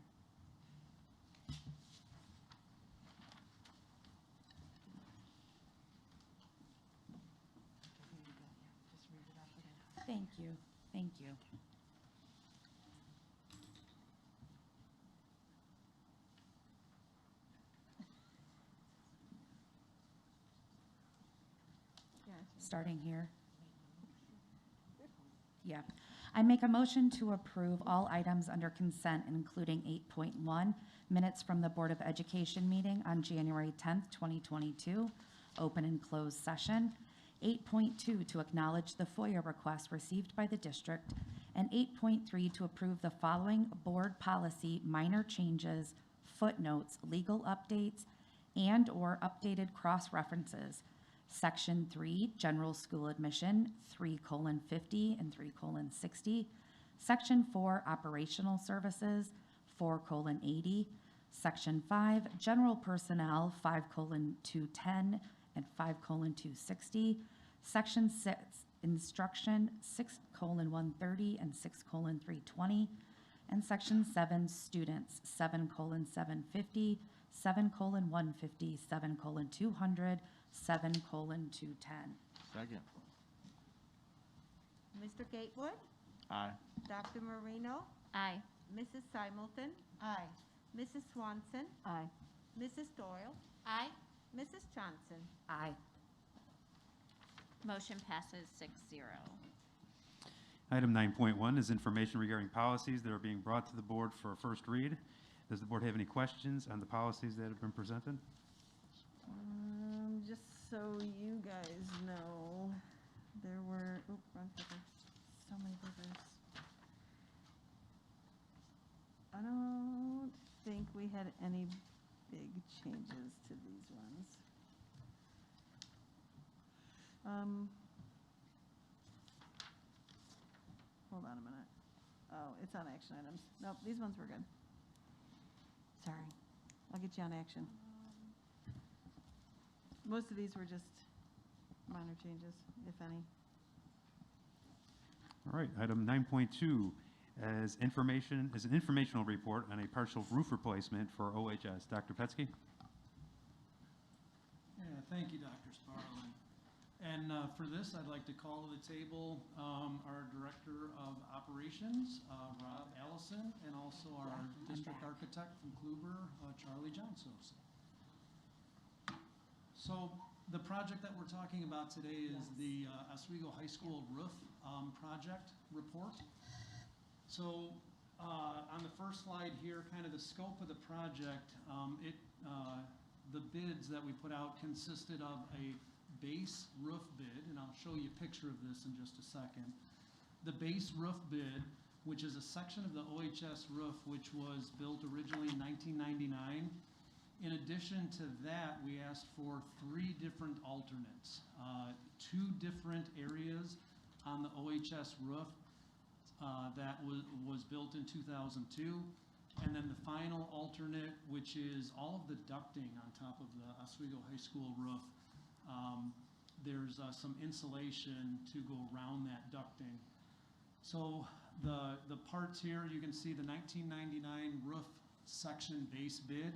Here you go. Yeah, just read it off of there. Thank you, thank you. Starting here. Yeah. I make a motion to approve all items under consent, including 8.1, minutes from the Board of Education meeting on January 10th, 2022, open and closed session, 8.2 to acknowledge the FOIA request received by the district, and 8.3 to approve the following board policy minor changes, footnotes, legal updates, and/or updated cross-references. Section 3, General School Admission, 3:50 and 3:60. Section 4, Operational Services, 4:80. Section 5, General Personnel, 5:210 and 5:260. Section 6, Instruction, 6:130 and 6:320. And Section 7, Students, 7:750, 7:150, 7:200, 7:210. Second. Mr. Gatewood? Aye. Dr. Marino? Aye. Mrs. Simulton? Aye. Mrs. Swanson? Aye. Mrs. Doyle? Aye. Mrs. Johnson? Aye. Motion passes 6-0. Item 9.1 is information regarding policies that are being brought to the board for a first read. Does the board have any questions on the policies that have been presented? Just so you guys know, there were, wrong paper, so many papers. I don't think we had any big changes to these ones. hold on a minute. Oh, it's on action items. Nope, these ones were good. Sorry. I'll get you on action. Most of these were just minor changes, if any. All right, item 9.2 is an informational report on a partial roof replacement for OHS. Dr. Petsky? Yeah, thank you, Dr. Sparlin. And for this, I'd like to call to the table our Director of Operations, Rob Allison, and also our District Architect from Kluber, Charlie Johnsos. So the project that we're talking about today is the Oswego High School roof project report. So on the first slide here, kind of the scope of the project, the bids that we put out consisted of a base roof bid, and I'll show you a picture of this in just a second. The base roof bid, which is a section of the OHS roof which was built originally in 1999. In addition to that, we asked for 3 different alternates, 2 different areas on the OHS roof that was built in 2002, and then the final alternate, which is all of the ducting on top of the Oswego High School roof. There's some insulation to go around that ducting. So the parts here, you can see the 1999 roof section base bid.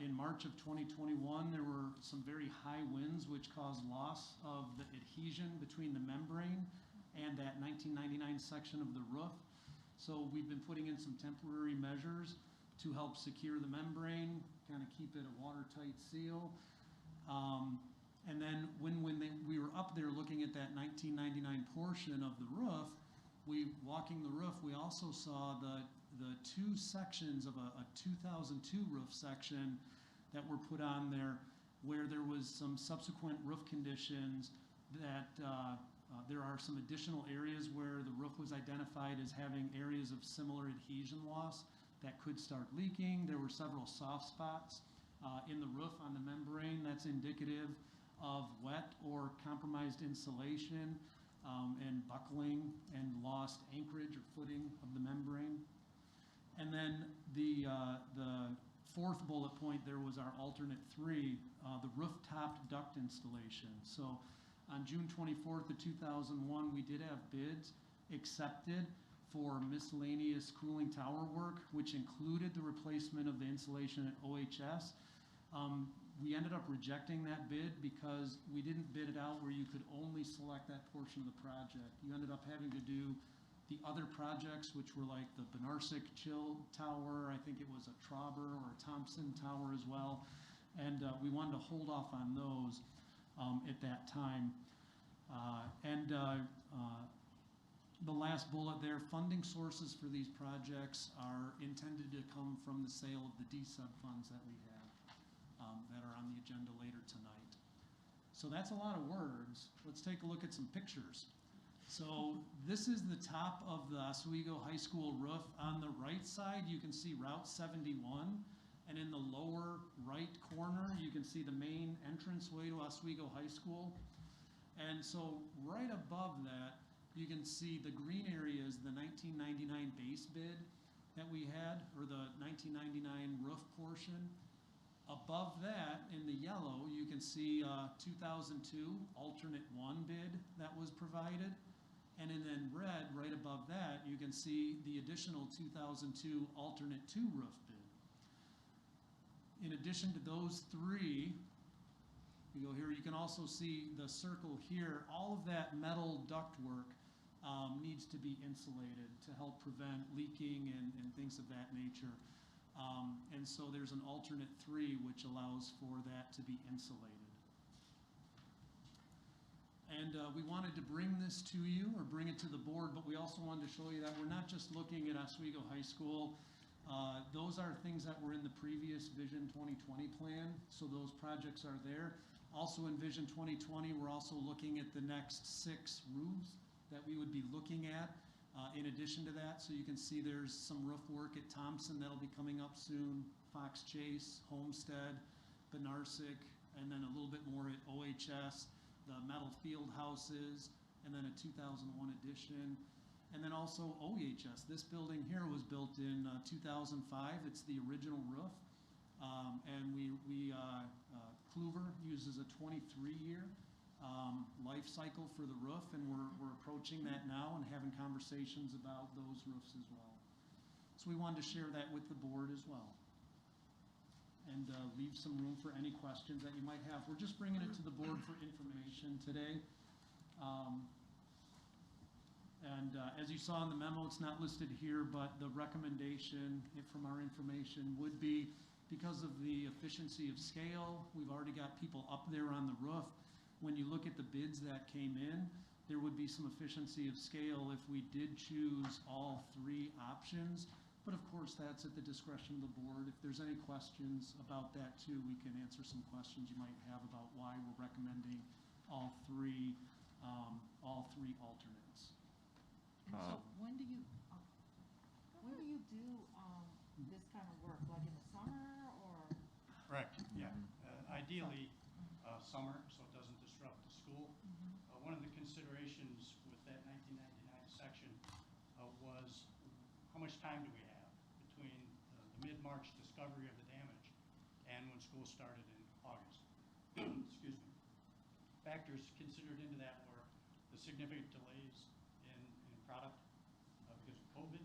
In March of 2021, there were some very high winds which caused loss of the adhesion between the membrane and that 1999 section of the roof. So we've been putting in some temporary measures to help secure the membrane, kind of keep it a watertight seal. And then when we were up there looking at that 1999 portion of the roof, walking the roof, we also saw the 2 sections of a 2002 roof section that were put on there where there was some subsequent roof conditions that there are some additional areas where the roof was identified as having areas of similar adhesion loss that could start leaking. There were several soft spots in the roof on the membrane that's indicative of wet or compromised insulation and buckling and lost anchorage or footing of the membrane. And then the 4th bullet point there was our alternate 3, the roof-topped duct installation. So on June 24th of 2001, we did have bids accepted for miscellaneous cooling tower work, which included the replacement of the insulation at OHS. We ended up rejecting that bid because we didn't bid it out where you could only select that portion of the project. You ended up having to do the other projects, which were like the Benarsic Chill Tower, I think it was a Trauber or a Thompson Tower as well, and we wanted to hold off on those at that time. The last bullet there, funding sources for these projects are intended to come from the sale of the DSUB funds that we have that are on the agenda later tonight. So that's a lot of words. Let's take a look at some pictures. So this is the top of the Oswego High School roof. On the right side, you can see Route 71, and in the lower right corner, you can see the main entranceway to Oswego High School. And so right above that, you can see the green area is the 1999 base bid that we had, or the 1999 roof portion. Above that, in the yellow, you can see 2002 alternate 1 bid that was provided. And in then red, right above that, you can see the additional 2002 alternate 2 roof bid. In addition to those 3, you go here, you can also see the circle here. All of that metal ductwork needs to be insulated to help prevent leaking and things of that nature. And so there's an alternate 3 which allows for that to be insulated. And we wanted to bring this to you, or bring it to the board, but we also wanted to show you that we're not just looking at Oswego High School. Those are things that were in the previous Vision 2020 plan, so those projects are there. Also in Vision 2020, we're also looking at the next 6 roofs that we would be looking at. In addition to that, so you can see there's some roof work at Thompson that'll be coming up soon, Fox Chase, Homestead, Benarsic, and then a little bit more at OHS, the metal field houses, and then a 2001 addition. And then also OHS. This building here was built in 2005. It's the original roof. And Kluver uses a 23-year life cycle for the roof, and we're approaching that now and having conversations about those roofs as well. So we wanted to share that with the board as well. And leave some room for any questions that you might have. We're just bringing it to the board for information today. As you saw in the memo, it's not listed here, but the recommendation from our information would be, because of the efficiency of scale, we've already got people up there on the roof. When you look at the bids that came in, there would be some efficiency of scale if we did choose all three options. But of course, that's at the discretion of the board. If there's any questions about that too, we can answer some questions you might have about why we're recommending all three alternates. And so when do you do this kind of work, like in the summer or? Correct, yeah. Ideally, summer, so it doesn't disrupt the school. One of the considerations with that 1999 section was how much time do we have between the mid-March discovery of the damage and when school started in August. Excuse me. Factors considered into that were the significant delays in product because of COVID,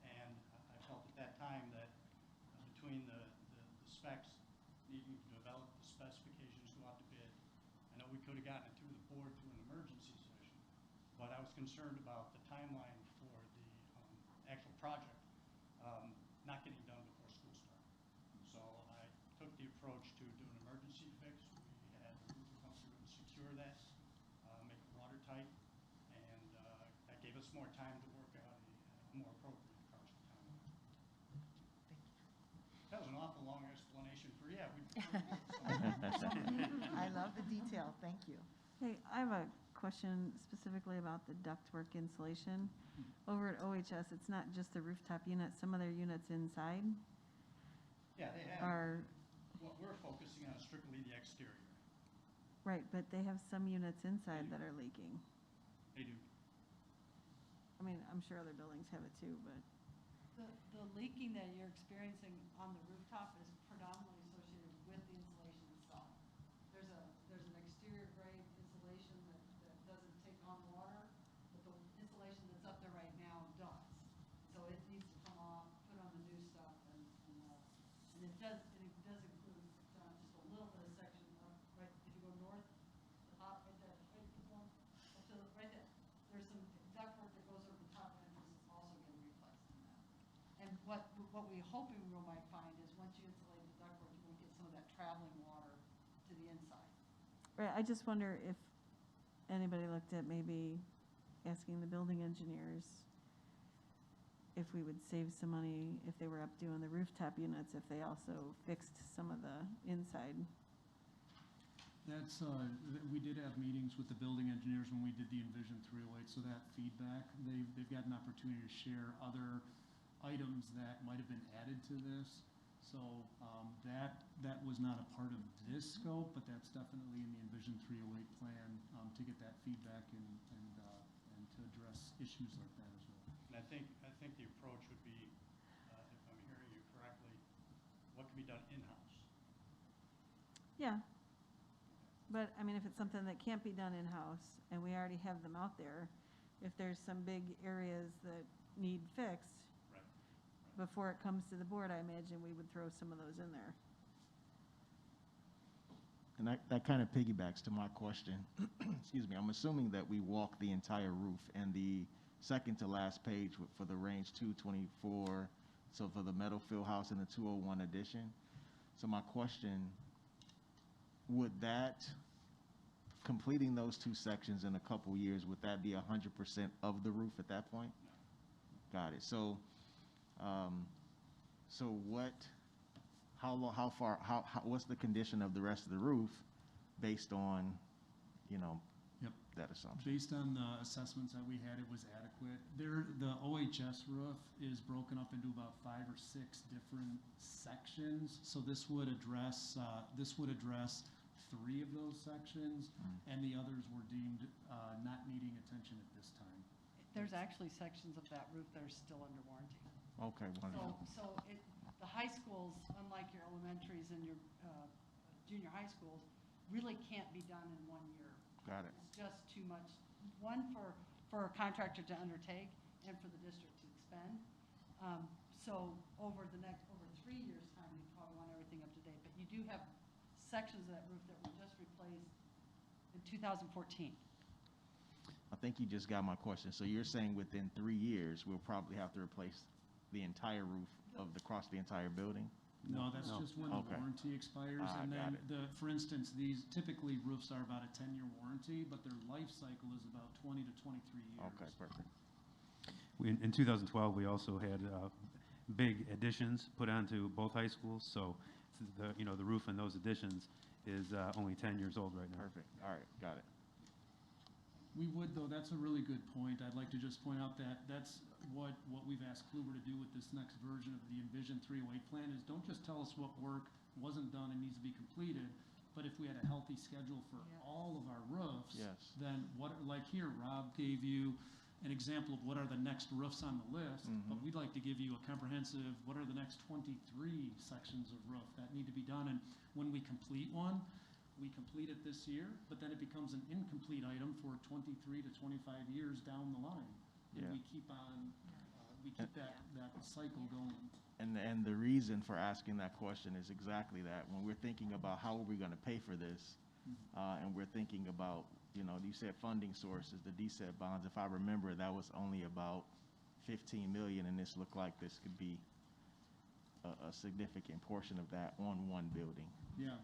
and I felt at that time that between the specs needing to develop the specifications, go out to bid, I know we could have gotten it through the board through an emergency session, but I was concerned about the timeline for the actual project not getting done before school started. So I took the approach to do an emergency fix. We had the roofer come through and secure that, make it watertight, and that gave us more time to work out a more appropriate project timeline. That was an awful long explanation for, yeah, we. I love the detail, thank you. Hey, I have a question specifically about the ductwork insulation. Over at OHS, it's not just the rooftop units, some of their units inside Yeah, they have. are, What we're focusing on is strictly the exterior. right, but they have some units inside that are leaking. They do. I mean, I'm sure other buildings have it too, but. The leaking that you're experiencing on the rooftop is predominantly associated with the insulation itself. There's an exterior grade insulation that doesn't take on water, but the insulation that's up there right now does. So it needs to come off, put on the new stuff, and it does include just a little bit of section up, right, if you go north, the top, right there, right, keep going, up to right there. There's some ductwork that goes over the top entrance that's also getting replaced in that. And what we're hoping we might find is once you insulate the ductwork, you won't get some of that traveling water to the inside. Right, I just wonder if anybody looked at maybe asking the building engineers if we would save some money if they were up doing the rooftop units, if they also fixed some of the inside. That's, we did have meetings with the building engineers when we did the Envision 308, so that feedback, they've got an opportunity to share other items that might have been added to this. So that was not a part of this scope, but that's definitely in the Envision 308 plan to get that feedback and to address issues like that as well. And I think the approach would be, if I'm hearing you correctly, what can be done in-house? Yeah. But, I mean, if it's something that can't be done in-house, and we already have them out there, if there's some big areas that need fixed, Right. before it comes to the board, I imagine we would throw some of those in there. And that kind of piggybacks to my question. Excuse me, I'm assuming that we walk the entire roof, and the second to last page for the range 224, so for the metal fill house and the 201 addition. So my question, would that, completing those two sections in a couple years, would that be 100% of the roof at that point? No. Got it. So, what's the condition of the rest of the roof based on, Yep. that assumption? Based on the assessments that we had, it was adequate. The OHS roof is broken up into about 5 or 6 different sections. So this would address 3 of those sections, and the others were deemed not needing attention at this time. there's actually sections of that roof that are still under warranty. Okay, wonderful. The high schools, unlike your elementaries and your junior high schools, really can't be done in 1 year. Got it. It's just too much, one, for a contractor to undertake and for the district to expend. So over 3 years' time, you probably want everything up to date. But you do have sections of that roof that were just replaced in 2014. I think you just got my question. So you're saying within 3 years, we'll probably have to replace the entire roof across the entire building? No, that's just when the Okay. warranty expires. And got then, for instance, these typically roofs are about a 10-year warranty, but their life cycle is about 20 to 23 years. Okay, perfect. In 2012, we also had big additions put onto both high schools, so the roof in those additions is only 10 years old right now. Perfect. All right, got it. We would, though, that's a really good point. I'd like to just point out that that's what we've asked Kluber to do with this next version of the Envision 308 plan is don't just tell us what work wasn't done and needs to be completed, but if we had a healthy schedule for all of our roofs, Yes. then like here, Rob gave you an example of what are the next roofs on the list, but we'd like to give you a comprehensive, what are the next 23 sections of roof that need to be done, and when we complete one, we complete it this year, but then it becomes an incomplete item for 23 to 25 years down the line. And Yeah. we keep on, we keep that cycle going. And the reason for asking that question is exactly that. When we're thinking about how are we going to pay for this, and we're thinking about, you said funding sources, the DSET bonds. If I remember, that was only about 15 million, and this looked like this could be a significant portion of that on one building. Yeah.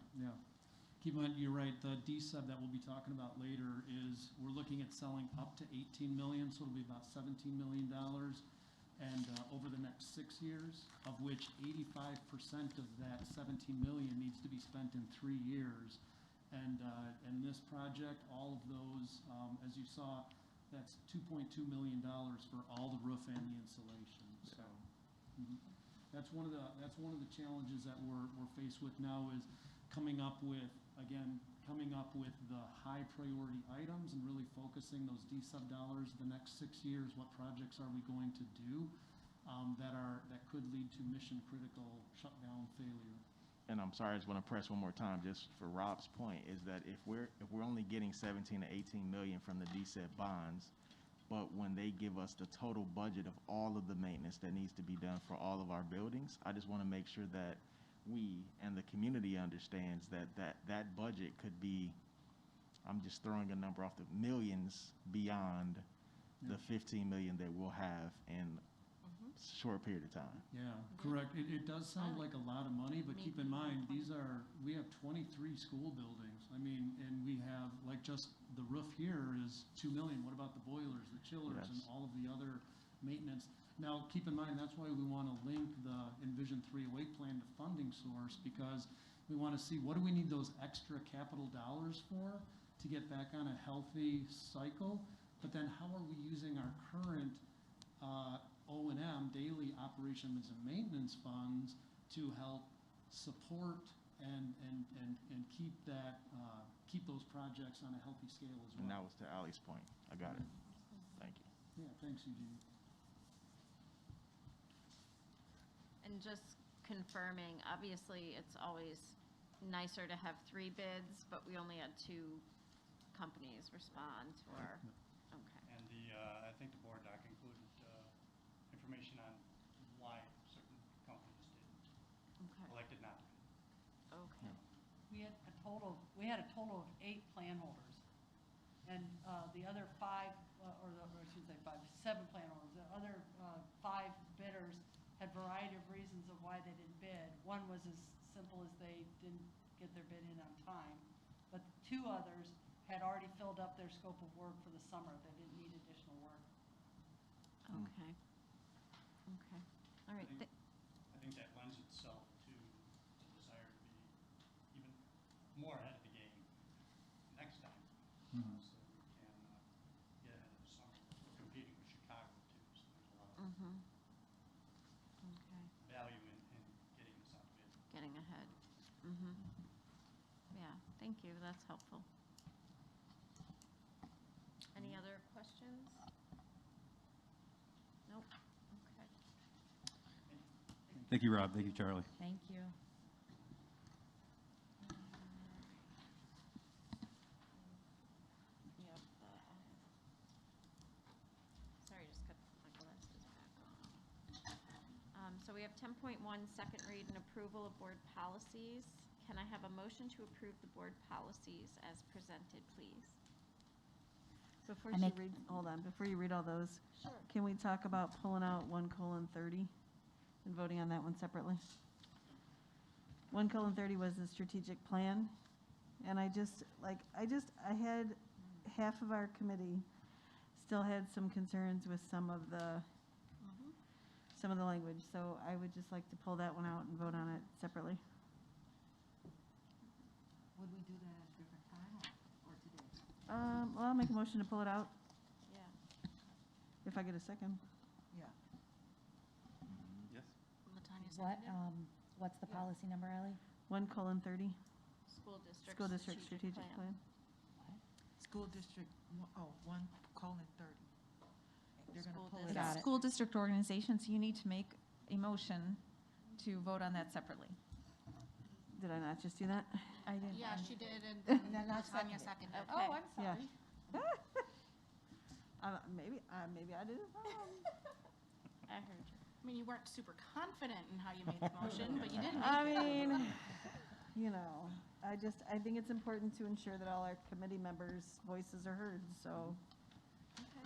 Keep in mind, you're right, the D-sub that we'll be talking about later is, we're looking at selling up to 18 million, so it'll be about $17 million. And over the next 6 years, of which 85% of that 17 million needs to be spent in 3 years. And this project, all of those, as you saw, that's $2.2 million for all the roof and the insulation. So that's one of the challenges that we're faced with now is coming up with the high priority items and really focusing those D-sub dollars the next 6 years. What projects are we going to do that could lead to mission critical shutdown failure? And I'm sorry, I just want to press one more time, just for Rob's point, is that if we're only getting 17 to 18 million from the DSET bonds, but when they give us the total budget of all of the maintenance that needs to be done for all of our buildings, I just want to make sure that we and the community understands that budget could be, I'm just throwing a number off the millions beyond the 15 million that we'll have in a short period of time. Yeah, correct. It does sound like a lot of money, but keep in mind, we have 23 school buildings. I mean, and we have, like, just the roof here is 2 million. What about the boilers, the chillers, and all of the other maintenance? Now, keep in mind, that's why we want to link the Envision 308 plan to funding source, because we want to see what do we need those extra capital dollars for to get back on a healthy cycle, but then how are we using our current O&M, daily operations and maintenance funds, to help support and keep those projects on a healthy scale as well. And that was to Ali's point. I got it. Thank you. Yeah, thanks, Eugene. And just confirming, obviously, it's always nicer to have 3 bids, but we only had 2 companies respond to our, okay. And I think the board doc included information on why certain companies elected not to bid. Okay. We had a total of 8 plan holders. And the other 5, or I shouldn't say 5, 7 plan holders. The other 5 bidders had a variety of reasons of why they didn't bid. One was as simple as they didn't get their bid in on time. But 2 others had already filled up their scope of work for the summer. They didn't need additional work. Okay. Okay. All right. I think that lends itself to the desire to be even more ahead of the game next time, so that we can get ahead of the summer. We're competing with Chicago too, so there's a lot of Okay. value in getting this out to bid. Getting ahead. Yeah, thank you. That's helpful. Any other questions? Thank you, Rob. Thank you, Charlie. Thank you. Yep. Sorry, just got my glasses back on. So we have 10.1, second read and approval of board policies. Can I have a motion to approve the board policies as presented, please? Before I she make- reads, hold on, before you read all those, Sure. can we talk about pulling out 1:30 and voting on that one separately? 1:30 was the strategic plan, and I had half of our committee still had some concerns with some of the language, so I would just like to pull that one out and vote on it separately. Would we do that at a different time or today? Well, I'll make a motion to pull it out, Yeah. if I get a second. Yeah. Yes. Latanya What, seconded. what's the policy number, Ally? 1:30, School district. school district strategic plan. School district, 1:30. They're gonna School pull it district. Got it. School district organizations, you need to make a motion to vote on that separately. Did I not just do that? I didn't. Yeah, she did, and then then I Latanya seconded. seconded. Okay. Oh, I'm Yeah. sorry. Maybe I did it wrong. I heard you. I mean, you weren't super confident in how you made the motion, but you did make I it. mean, I think it's important to ensure that all our committee members' voices are heard, so. Okay.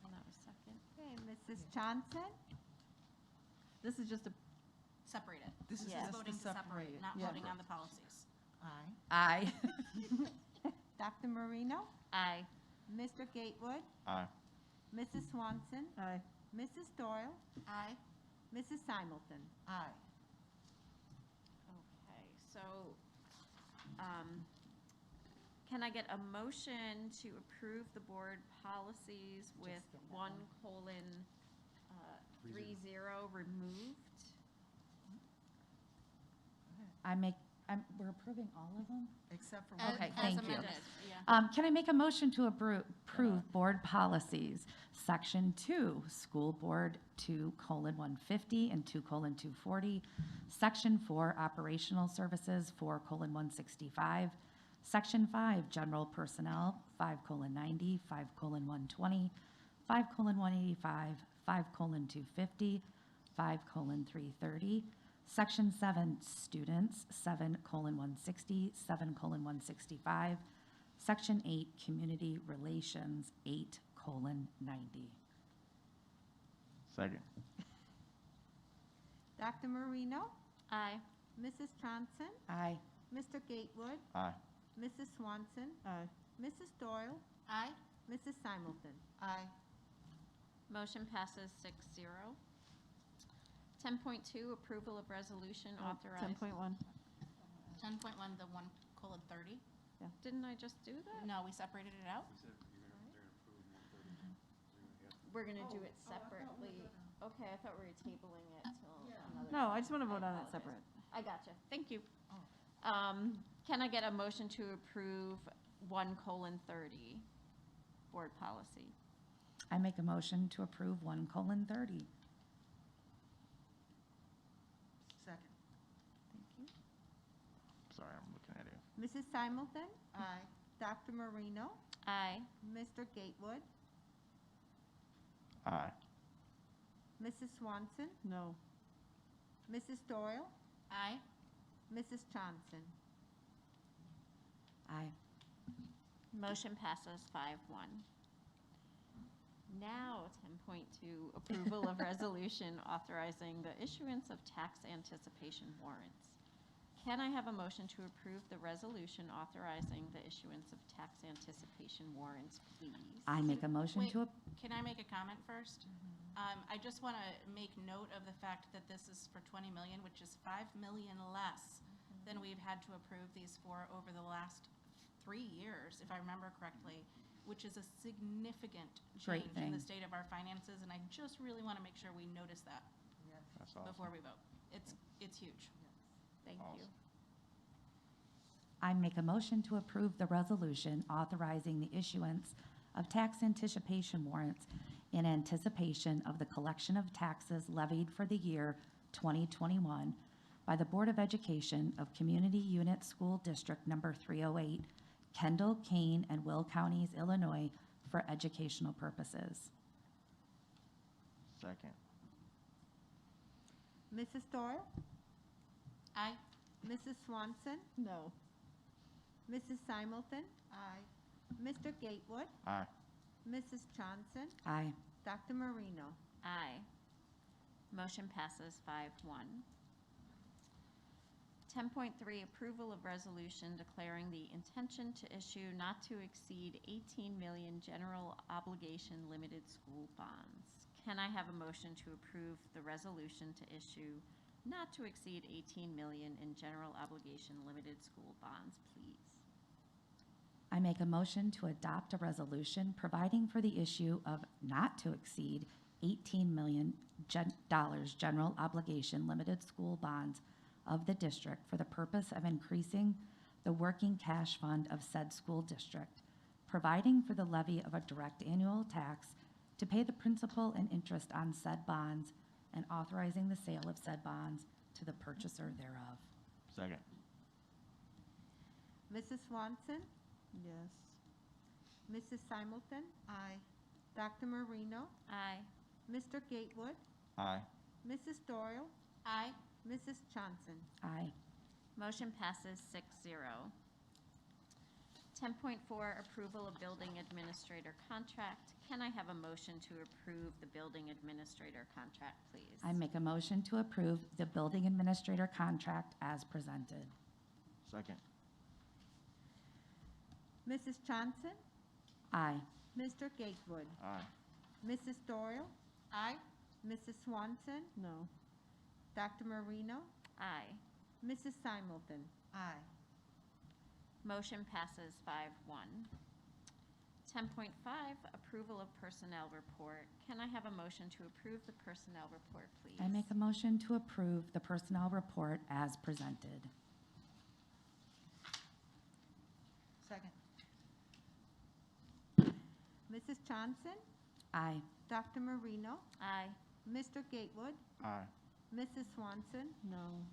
And that was second. Okay, Mrs. Johnson, This is just a, Separate it. This is Yeah. just Voting to separate, separate. not Yeah. voting on the policies. Aye. Aye. Dr. Marino, Aye. Mr. Gatewood, Aye. Mrs. Swanson, aye. Mrs. Doyle, Aye. Mrs. Simulton. Aye. Okay, so, can I get a motion to approve the board policies with 1:30 removed? We're approving all of them? Except for As- Okay, as thank you. amended, yeah. Can I make a motion to approve board policies? Section 2, School Board 2:150 and 2:240. Section 4, Operational Services 4:165. Section 5, General Personnel 5:90, 5:120, 5:185, 5:250, 5:330. Section 7, Students 7:160, 7:165. Section 8, Community Relations 8:90. Second. Dr. Marino, Aye. Mrs. Johnson, Aye. Mr. Gatewood, Aye. Mrs. Swanson, Aye. Mrs. Doyle, Aye. Mrs. Simulton. Aye. Motion passes 6-0. 10.2, approval of resolution authorizing. 10.1. 10.1, the 1:30. Didn't I just do that? No, we separated it out. We're gonna do it separately. Okay, I thought we were tabling it till another. No, I just want to vote on it apologize. separate. I gotcha. Thank you. Oh. Can I get a motion to approve 1:30 board policy? I make a motion to approve 1:30. Second. Thank you. Sorry, I'm looking at it. Mrs. Simulton, Aye. Dr. Marino, Aye. Mr. Gatewood, Aye. Mrs. Swanson, No. Mrs. Doyle, Aye. Mrs. Johnson. Aye. Motion passes 5-1. Now, 10.2, approval of resolution authorizing the issuance of tax anticipation warrants. Can I have a motion to approve the resolution authorizing the issuance of tax anticipation warrants, please? I make a motion Wait, to, Can I make a comment first? I just want to make note of the fact that this is for 20 million, which is 5 million less than we've had to approve these for over the last 3 years, if I remember correctly, which is a significant Great change in the thing. state of our finances, and I just really want to make sure we notice that Yes. That's awesome. before we vote. It's huge. Thank you. Awesome. I make a motion to approve the resolution authorizing the issuance of tax anticipation warrants in anticipation of the collection of taxes levied for the year 2021, by the Board of Education of Community Unit School District Number 308, Kendall, Kane, and Will Counties, Illinois, for educational purposes. Second. Mrs. Doyle? Aye. Mrs. Swanson? No. Mrs. Simulton? Aye. Mr. Gatewood? Aye. Mrs. Johnson? Aye. Dr. Marino? Aye. Motion passes 5-1. 10.3, approval of resolution declaring the intention to issue not to exceed 18 million general obligation limited school bonds. Can I have a motion to approve the resolution to issue not to exceed 18 million in general obligation limited school bonds, please? I make a motion to adopt a resolution providing for the issue of not to exceed $18 million general obligation limited school bonds of the district for the purpose of increasing the working cash fund of said school district, providing for the levy of a direct annual tax to pay the principal and interest on said bonds, and authorizing the sale of said bonds to the purchaser thereof. Second. Mrs. Swanson? Yes. Mrs. Simulton? Aye. Dr. Marino? Aye. Mr. Gatewood? Aye. Mrs. Doyle? Aye. Mrs. Johnson? Aye. Motion passes 6-0. 10.4, approval of building administrator contract. Can I have a motion to approve the building administrator contract, please? I make a motion to approve the building administrator contract as presented. Second. Mrs. Johnson? Aye. Mr. Gatewood? Aye. Mrs. Doyle? Aye. Mrs. Swanson? No. Dr. Marino? Aye. Mrs. Simulton? Aye. Motion passes 5-1. 10.5, approval of personnel report. Can I have a motion to approve the personnel report, please? I make a motion to approve the personnel report as presented. Second. Mrs. Johnson? Aye. Dr. Marino? Aye. Mr. Gatewood? Aye. Mrs. Swanson? No.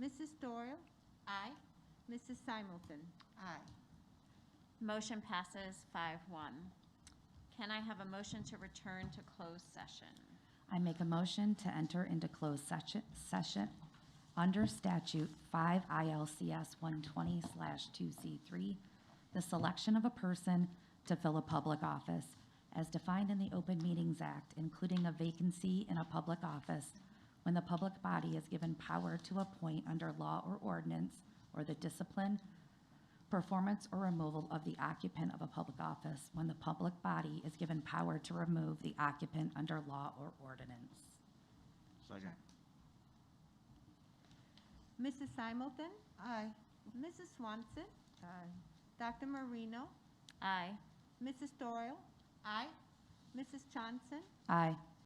Mrs. Doyle? Aye. Mrs. Simulton? Aye. Motion passes 5-1. Can I have a motion to return to closed session? I make a motion to enter into closed session under statute 5 ILCS 120/2C3, the selection of a person to fill a public office as defined in the Open Meetings Act, including a vacancy in a public office when the public body is given power to appoint under law or ordinance, or the discipline, performance, or removal of the occupant of a public office when the public body is given power to remove the occupant under law or ordinance. Second. Mrs. Simulton? Aye. Mrs. Swanson? Aye. Dr. Marino? Aye. Mrs. Doyle? Aye. Mrs. Johnson? Aye.